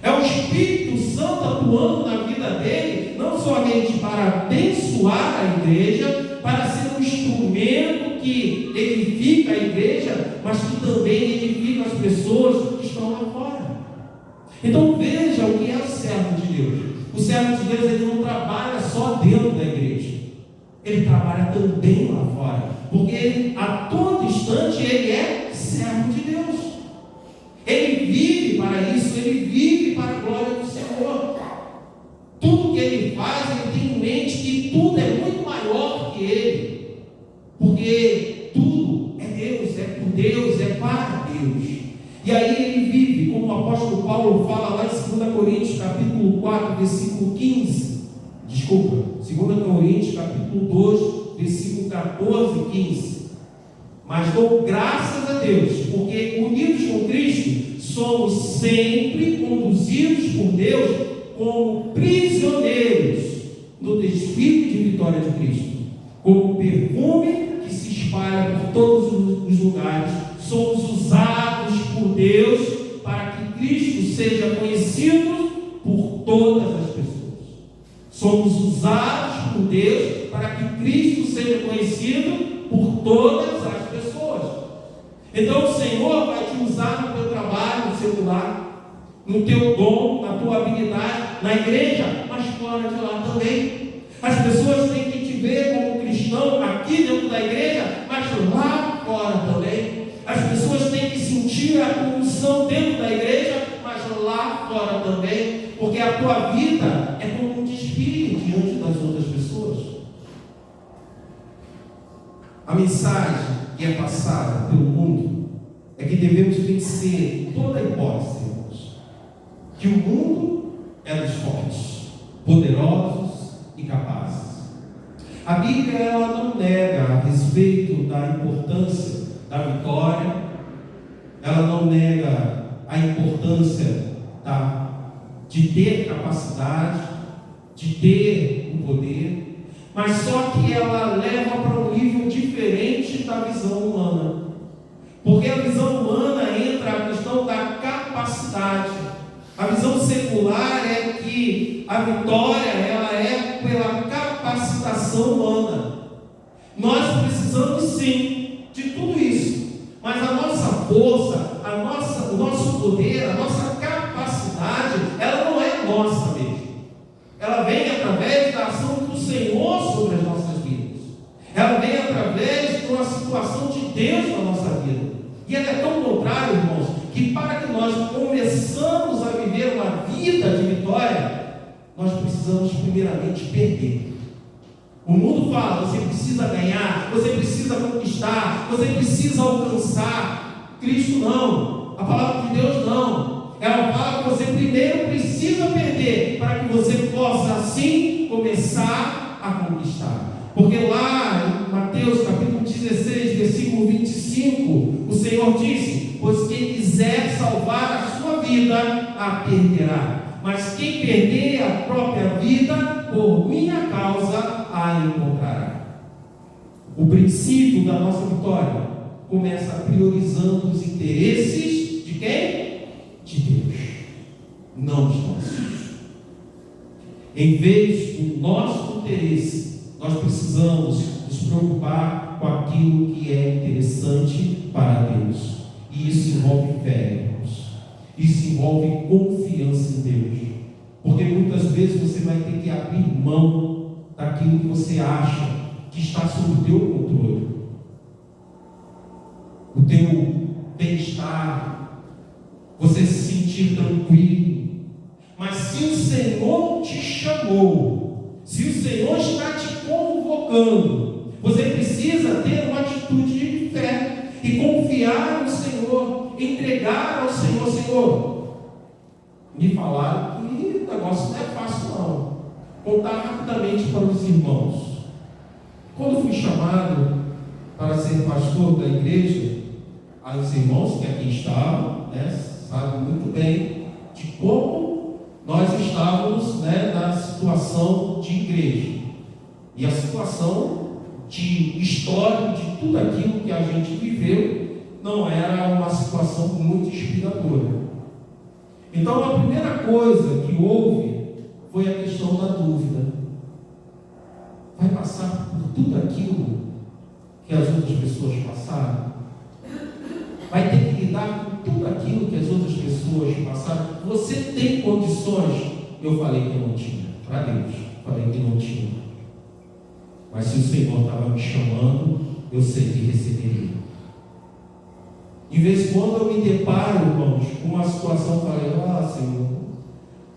[SPEAKER 5] É o Espírito Santo atuando na vida dele, não somente para abençoar a igreja, para ser um instrumento que edifica a igreja, mas que também edifica as pessoas que estão lá fora. Então veja o que é o servo de Deus. O servo de Deus, ele não trabalha só dentro da igreja, ele trabalha também lá fora, porque ele, a todo instante ele é servo de Deus. Ele vive para isso, ele vive para a glória do Senhor. Tudo que ele faz, ele tem em mente que tudo é muito maior que ele, porque tudo é Deus, é por Deus, é para Deus. E aí ele vive, como o apóstolo Paulo fala lá em 2 Coríntios capítulo 4, versículo 15. Desculpa, 2 Coríntios capítulo 2, versículo 14 e 15. Mas dou graças a Deus, porque unidos com Cristo, somos sempre conduzidos por Deus como prisioneiros no desfile de vitória de Cristo, como perfume que se espalha por todos os lugares. Somos usados por Deus para que Cristo seja conhecido por todas as pessoas. Somos usados por Deus para que Cristo seja conhecido por todas as pessoas. Então o Senhor vai te usar no teu trabalho secular, no teu dom, na tua habilidade, na igreja, mas fora de lá também. As pessoas têm que te ver como cristão aqui dentro da igreja, mas lá fora também. As pessoas têm que sentir a condução dentro da igreja, mas lá fora também, porque a tua vida é como um desfile diante das outras pessoas. A mensagem que é passada pelo mundo é que devemos vencer toda a hipótese, irmãos, que o mundo é dos fortes, poderosos e capazes. A Bíblia ela não nega a respeito da importância da vitória, ela não nega a importância de ter capacidade, de ter o poder, mas só que ela leva para um nível diferente da visão humana. Porque a visão humana entra a questão da capacidade. A visão secular é que a vitória ela é pela capacitação humana. Nós precisamos sim de tudo isso, mas a nossa força, o nosso poder, a nossa capacidade, ela não é nossa mesmo. Ela vem através da ação do Senhor sobre as nossas vidas. Ela vem através de uma situação de Deus na nossa vida. E ela é tão contrária, irmãos, que para que nós começamos a viver uma vida de vitória, nós precisamos primeiramente perder. O mundo fala, você precisa ganhar, você precisa conquistar, você precisa alcançar. Cristo não, a palavra de Deus não. Ela fala que você primeiro precisa perder, para que você possa assim começar a conquistar. Porque lá em Mateus capítulo 16, versículo 25, o Senhor disse: pois quem quiser salvar a sua vida, a perderá. Mas quem perder a própria vida, por minha causa, a encontrará. O princípio da nossa vitória começa priorizando os interesses de quem? De Deus, não os nossos. Em vez do nosso interesse, nós precisamos nos preocupar com aquilo que é interessante para Deus. E isso envolve fé, irmãos. Isso envolve confiança em Deus. Porque muitas vezes você vai ter que abrir mão daquilo que você acha que está sob o teu controle. O teu bem-estar, você se sentir tranquilo. Mas se o Senhor te chamou, se o Senhor está te convocando, você precisa ter uma atitude de fé e confiar no Senhor, entregar ao Senhor. Senhor, me falaram que o negócio não é fácil não. Contar rapidamente para os irmãos. Quando fui chamado para ser pastor da igreja, os irmãos que aqui estavam, sabem muito bem de como nós estávamos, na situação de igreja. E a situação de história, de tudo aquilo que a gente viveu, não era uma situação muito inspiradora. Então a primeira coisa que houve foi a questão da dúvida. Vai passar por tudo aquilo que as outras pessoas passaram? Vai ter que lidar com tudo aquilo que as outras pessoas passaram? Você tem condições? Eu falei que eu não tinha. Para Deus, falei que não tinha. Mas se o Senhor estava me chamando, eu sei que receberia. De vez em quando eu me deparo, irmãos, com uma situação, falei: Senhor,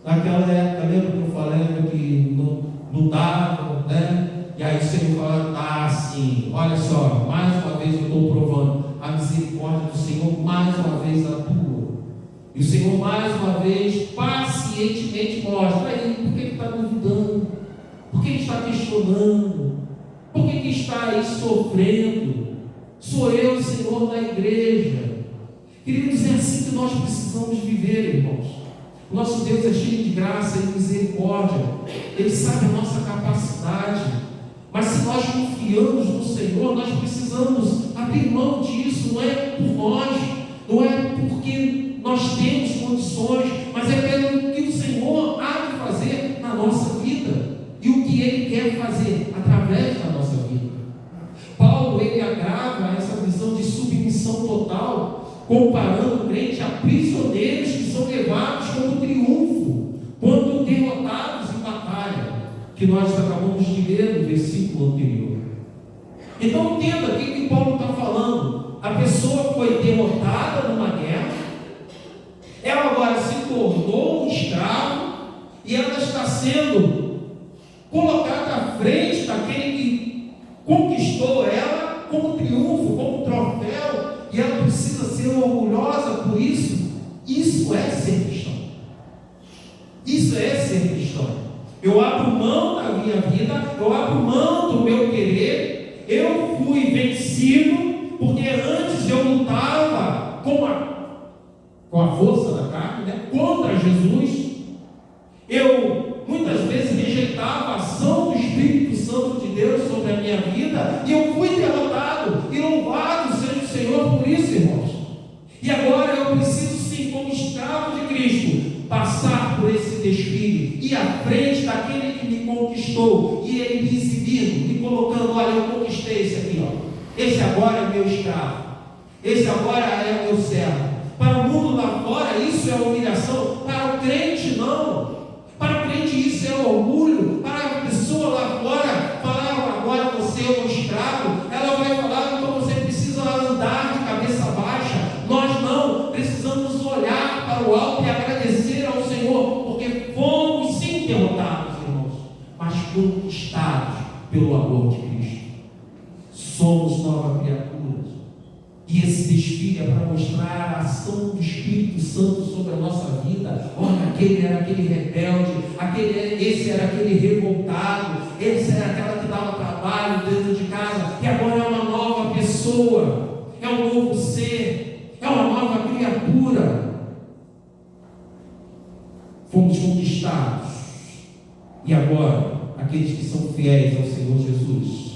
[SPEAKER 5] naquela época, lembra que eu falei que não dava, E aí o Senhor fala: sim, olha só, mais uma vez eu estou provando, a misericórdia do Senhor mais uma vez atua. E o Senhor mais uma vez, pacientemente mostra: aí, por que está duvidando? Por que está questionando? Por que está aí sofrendo? Sou eu, Senhor, da igreja. Queridos, é assim que nós precisamos viver, irmãos. O nosso Deus é cheio de graça e misericórdia. Ele sabe a nossa capacidade. Mas se nós confiamos no Senhor, nós precisamos abrir mão disso. Não é por nós, não é porque nós temos condições, mas é pelo que o Senhor há de fazer na nossa vida e o que Ele quer fazer através da nossa vida. Paulo, ele agrava essa visão de submissão total, comparando o crente a prisioneiros que são levados como triunfo, quando derrotados em batalha, que nós acabamos de ler no versículo anterior. Então entenda o que Paulo está falando. A pessoa foi derrotada numa guerra, ela agora se tornou um escravo, e ela está sendo colocada à frente daquele que conquistou ela como do meu querer, eu fui vencido, porque antes eu lutava com a força da carne, né? Contra Jesus. Eu muitas vezes rejeitava a ação do Espírito Santo de Deus sobre a minha vida, e eu fui derrotado, e louvado seja o Senhor por isso, irmãos. E agora eu preciso sim, como escravo de Cristo, passar por esse desfile, ir à frente daquele que me conquistou, e ele me exibindo, me colocando: olha, eu conquistei esse aqui, ó. Esse agora é meu escravo, esse agora é meu servo. Para o mundo lá fora isso é humilhação, para o crente não. Para o crente isso é orgulho. Para a pessoa lá fora falar: agora você é um escravo, ela vai falar: então você precisa andar de cabeça baixa. Nós não, precisamos olhar para o alto e agradecer ao Senhor, porque fomos sim derrotados, irmãos, mas conquistados pelo amor de Cristo. Somos nova criatura. E esse desfile é para mostrar a ação do Espírito Santo sobre a nossa vida. Olha, aquele era aquele rebelde, esse era aquele revoltado, esse era aquela que dava trabalho dentro de casa, e agora é uma nova pessoa, é um novo ser, é uma nova criatura. Fomos conquistados. E agora, aqueles que são fiéis ao Senhor Jesus,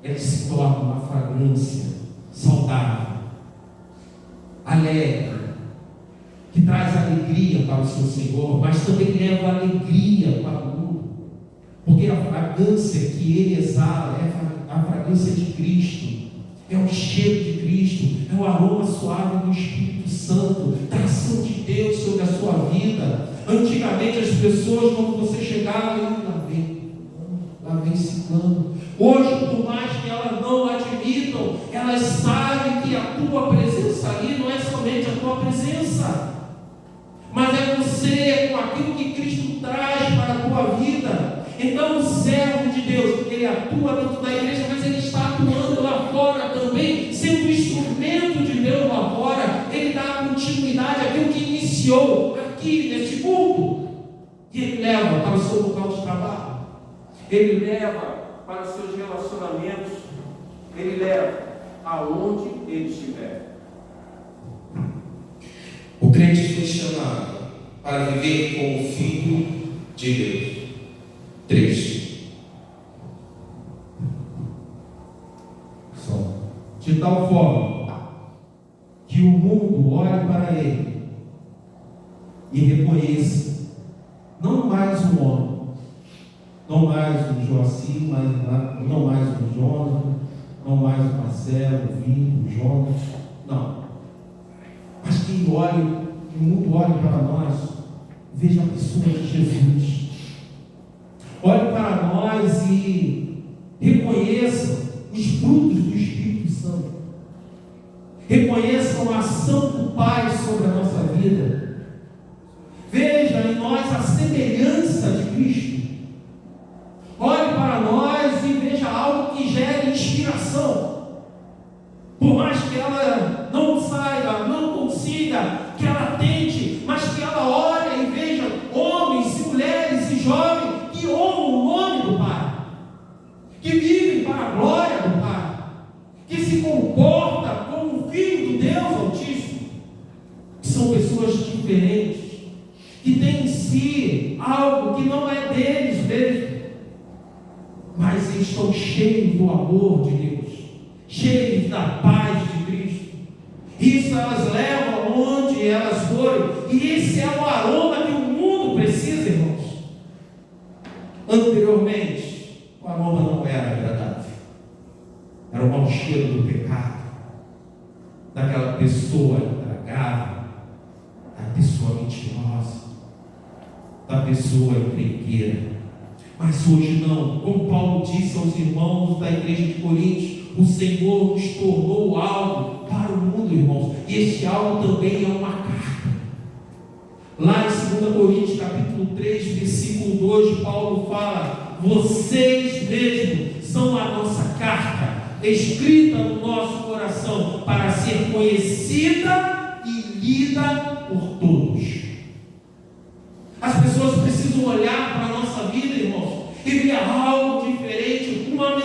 [SPEAKER 5] eles se tornam uma fragrância saudável, alegre, que traz alegria para o seu Senhor, mas também leva alegria para o mundo, porque a fragrância que ele exala é a fragrância de Cristo, é o cheiro de Cristo, é o aroma suave do Espírito Santo, da ação de Deus sobre a sua vida. Antigamente as pessoas, quando você chegava, lá vem ciclano. Hoje, por mais que elas não admitam, elas sabem que a tua presença ali não é somente a tua presença, mas é você com aquilo que Cristo traz para a tua vida. Então o servo de Deus, ele atua dentro da igreja, mas ele está atuando lá fora também, sendo instrumento de Deus lá fora. Ele dá continuidade àquilo que iniciou aqui neste mundo, e ele leva para o seu local de trabalho, ele leva para os seus relacionamentos, ele leva aonde ele estiver.
[SPEAKER 6] O crente foi chamado para viver como filho de Deus. 3.
[SPEAKER 5] De tal forma que o mundo olhe para ele e reconheça não mais um homem, não mais um Joacim, não mais um Jonathan, não mais um Marcelo, o Vinho, o Jonas, não. Mas que o mundo olhe para nós, veja a pessoa de Jesus. Olhe para nós e reconheça os frutos do Espírito Santo. Reconheçam a ação do Pai sobre a nossa vida. Veja em nós a semelhança de Cristo. Olhe para nós e veja algo que gere inspiração. Por mais que ela não saiba, não consiga, que ela tente, mas que ela olhe e veja homens e mulheres e jovens que honram o nome do Pai, que vivem para a glória do Pai, que se comporta como um filho do Deus Altíssimo, que são pessoas diferentes, que têm em si algo que não é deles mesmo, mas eles estão cheios do amor de Deus, cheios da paz de Cristo. Isso elas levam onde elas forem, e esse é o aroma que o mundo precisa, irmãos. Anteriormente, o aroma não era agradável, era o mau cheiro do pecado, daquela pessoa intragável, da pessoa mentirosa, da pessoa encrenqueira. Mas hoje não, como Paulo disse aos irmãos da igreja de Coríntios, o Senhor nos tornou algo para o mundo, irmãos, e este algo também é uma carta. Lá em 2 Coríntios capítulo 3, versículo 2, Paulo fala: vocês mesmos são a nossa carta, escrita no nosso coração, para ser conhecida e lida por todos. As pessoas precisam olhar para a nossa vida, irmãos, e ver algo diferente, uma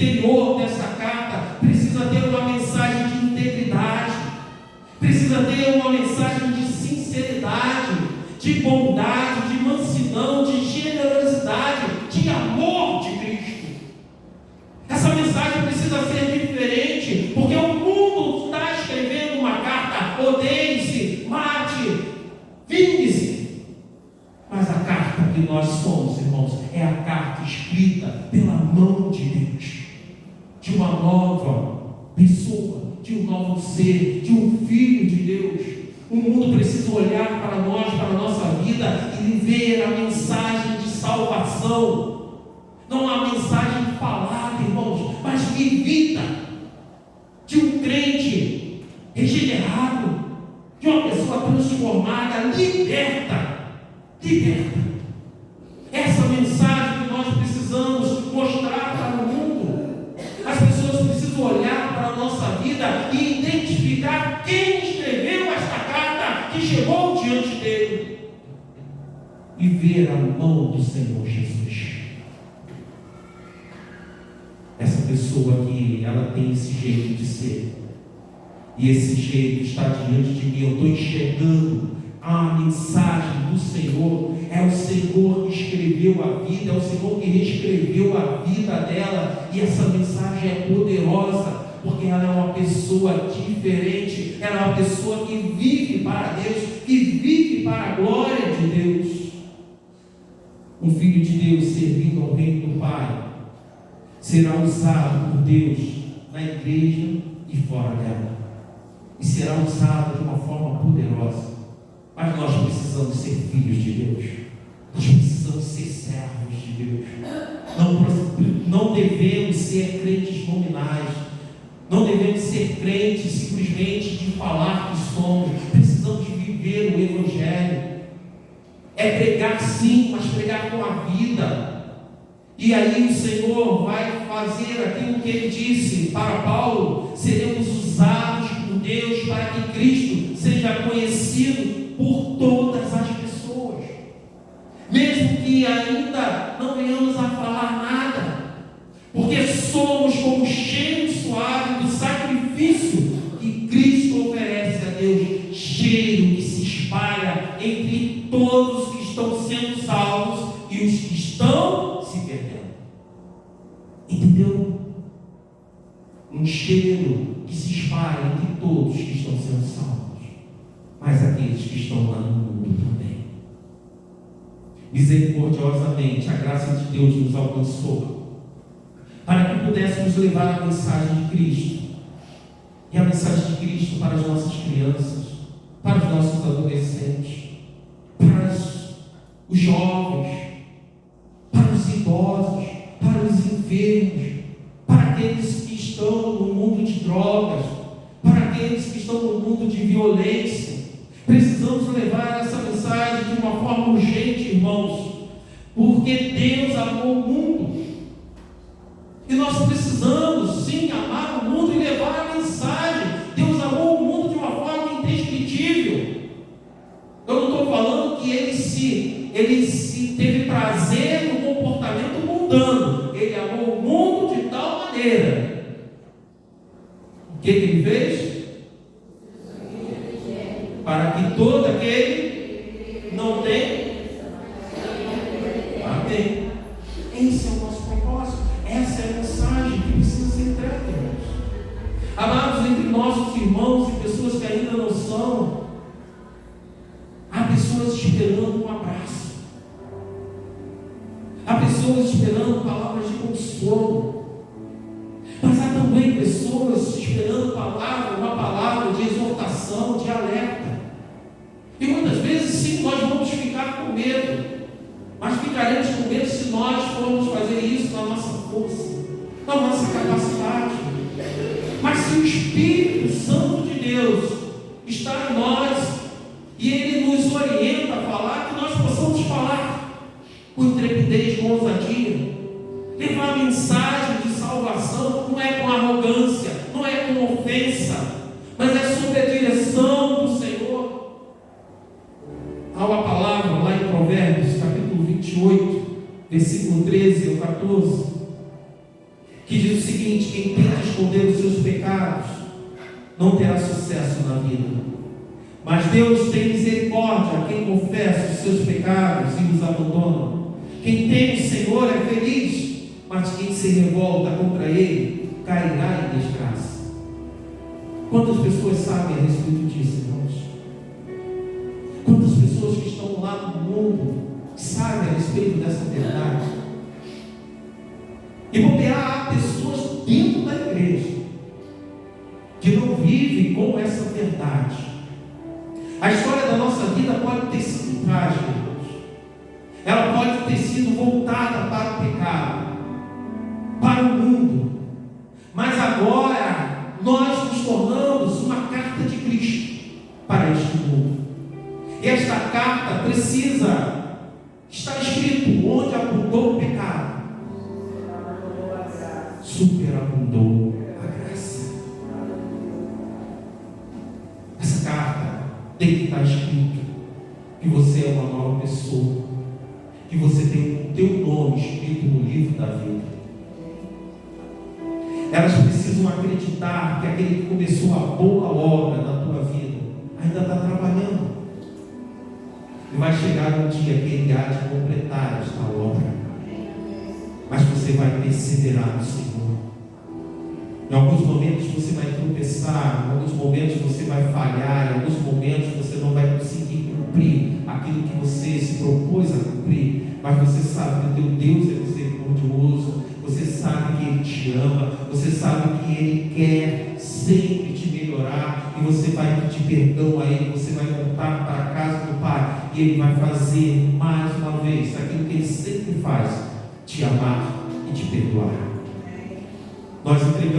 [SPEAKER 5] interior dessa carta precisa ter uma mensagem de integridade, precisa ter uma mensagem de sinceridade, de bondade, de mansidão, de generosidade, de amor de Cristo. Essa mensagem precisa ser diferente, porque o mundo está escrevendo uma carta: odeie-se, mate, vingue-se. Mas a carta que nós somos, irmãos, é a carta escrita pela mão de Deus, de uma nova pessoa, de um novo ser, de um filho de Deus. O mundo precisa olhar para nós, para a nossa vida e ver a mensagem de salvação. Não a mensagem falada, irmãos, mas vivida, de um crente regenerado, de uma pessoa transformada, liberta. Essa mensagem que nós precisamos mostrar para o mundo. As pessoas precisam olhar para a nossa vida e identificar quem escreveu esta carta que chegou diante dele e ver a mão do Senhor Jesus. Essa pessoa aqui, ela tem esse jeito de ser, e esse jeito está diante de mim. Eu estou enxergando a mensagem do Senhor. É o Senhor que escreveu a vida, é o Senhor que reescreveu a vida dela, e essa mensagem é poderosa, porque ela é uma pessoa diferente, ela é uma pessoa que vive para Deus, que vive para a glória de Deus. Um filho de Deus servindo ao reino do Pai será usado por Deus na igreja e fora dela, e será usado de uma forma poderosa. Mas nós precisamos ser filhos de Deus, nós precisamos ser servos de Deus. Não devemos ser crentes nominais, não devemos ser crentes simplesmente de falar que somos. Precisamos viver o Evangelho. É pregar sim, mas pregar com a vida. E aí o Senhor vai fazer aquilo que Ele disse para Paulo: seremos usados por Deus para que Cristo seja conhecido por todas as pessoas, mesmo que ainda não venhamos a falar nada, porque somos como cheiro suave do sacrifício que Cristo oferece a Deus, cheiro que se espalha entre todos que estão sendo salvos e os que estão se perdendo. Entendeu? Um cheiro que se espalha entre todos que estão sendo salvos, mas aqueles que estão lá no mundo também. Misericordiosamente, a graça de Deus nos alcançou para que pudéssemos levar a mensagem de Cristo, e a mensagem de Cristo para as nossas crianças, para os nossos adolescentes, para os jovens, para os idosos, para os enfermos, para aqueles que estão no mundo de drogas, para aqueles que estão no mundo de violência. Precisamos levar essa mensagem de uma forma urgente, irmãos, porque Deus amou o mundo, e nós precisamos sim amar o mundo e levar a mensagem. Deus amou o mundo de uma forma indescritível. Eu não estou falando que ele se teve prazer no comportamento mundano. Ele amou o mundo de tal maneira. O que ele fez? Para que todo aquele não tem. Amém. Esse é o nosso propósito. Essa é a mensagem que precisa ser entregue, irmãos. Amados, entre nossos irmãos e pessoas que ainda não são, há pessoas esperando um abraço, há pessoas esperando palavras de consolo, mas há também pessoas esperando uma palavra de exortação, de alerta. E muitas vezes sim, nós vamos ficar com medo, mas ficaremos com medo se nós formos fazer isso na nossa força, na nossa capacidade. Mas se o Espírito Santo de Deus está em nós e Ele nos orienta a falar, que nós possamos falar com intrepidez, com ousadia, levar a mensagem de salvação. Não é com arrogância, não é com ofensa, mas é sob a direção do Senhor. Há uma palavra lá em Provérbios, capítulo 28, versículo 13 ao 14, que diz o seguinte: terá sucesso na vida. Mas Deus tem misericórdia a quem confessa os seus pecados e os abandona. Quem tem o Senhor é feliz, mas quem se revolta contra Ele cairá em desgraça. Quantas pessoas sabem a respeito disso, irmãos? Quantas pessoas que estão lá no mundo sabem a respeito dessa verdade? E bobear, há pessoas dentro da igreja que não vivem com essa verdade. A história da nossa vida pode ter sido trágica, irmãos. Ela pode ter sido voltada para o pecado, para o mundo. Mas agora nós nos tornamos uma carta de Cristo para este mundo. E esta carta precisa estar escrito: onde abundou o pecado, superabundou a graça. Essa carta tem que estar escrito que você é uma nova pessoa, que você tem o teu nome escrito no livro da vida. Elas precisam acreditar que aquele que começou a boa obra na tua vida ainda está trabalhando. E vai chegar um dia que Ele há de completar esta obra. Mas você vai perseverar no Senhor. Em alguns momentos você vai tropeçar, em alguns momentos você vai falhar, em alguns momentos você não vai conseguir cumprir aquilo que você se propôs a cumprir. Mas você sabe que o teu Deus é misericordioso, você sabe que Ele te ama, você sabe que Ele quer sempre te melhorar, e você vai pedir perdão a Ele, você vai voltar para a casa do Pai, e Ele vai fazer mais uma vez aquilo que Ele sempre faz: te amar e te perdoar. Nós entregamos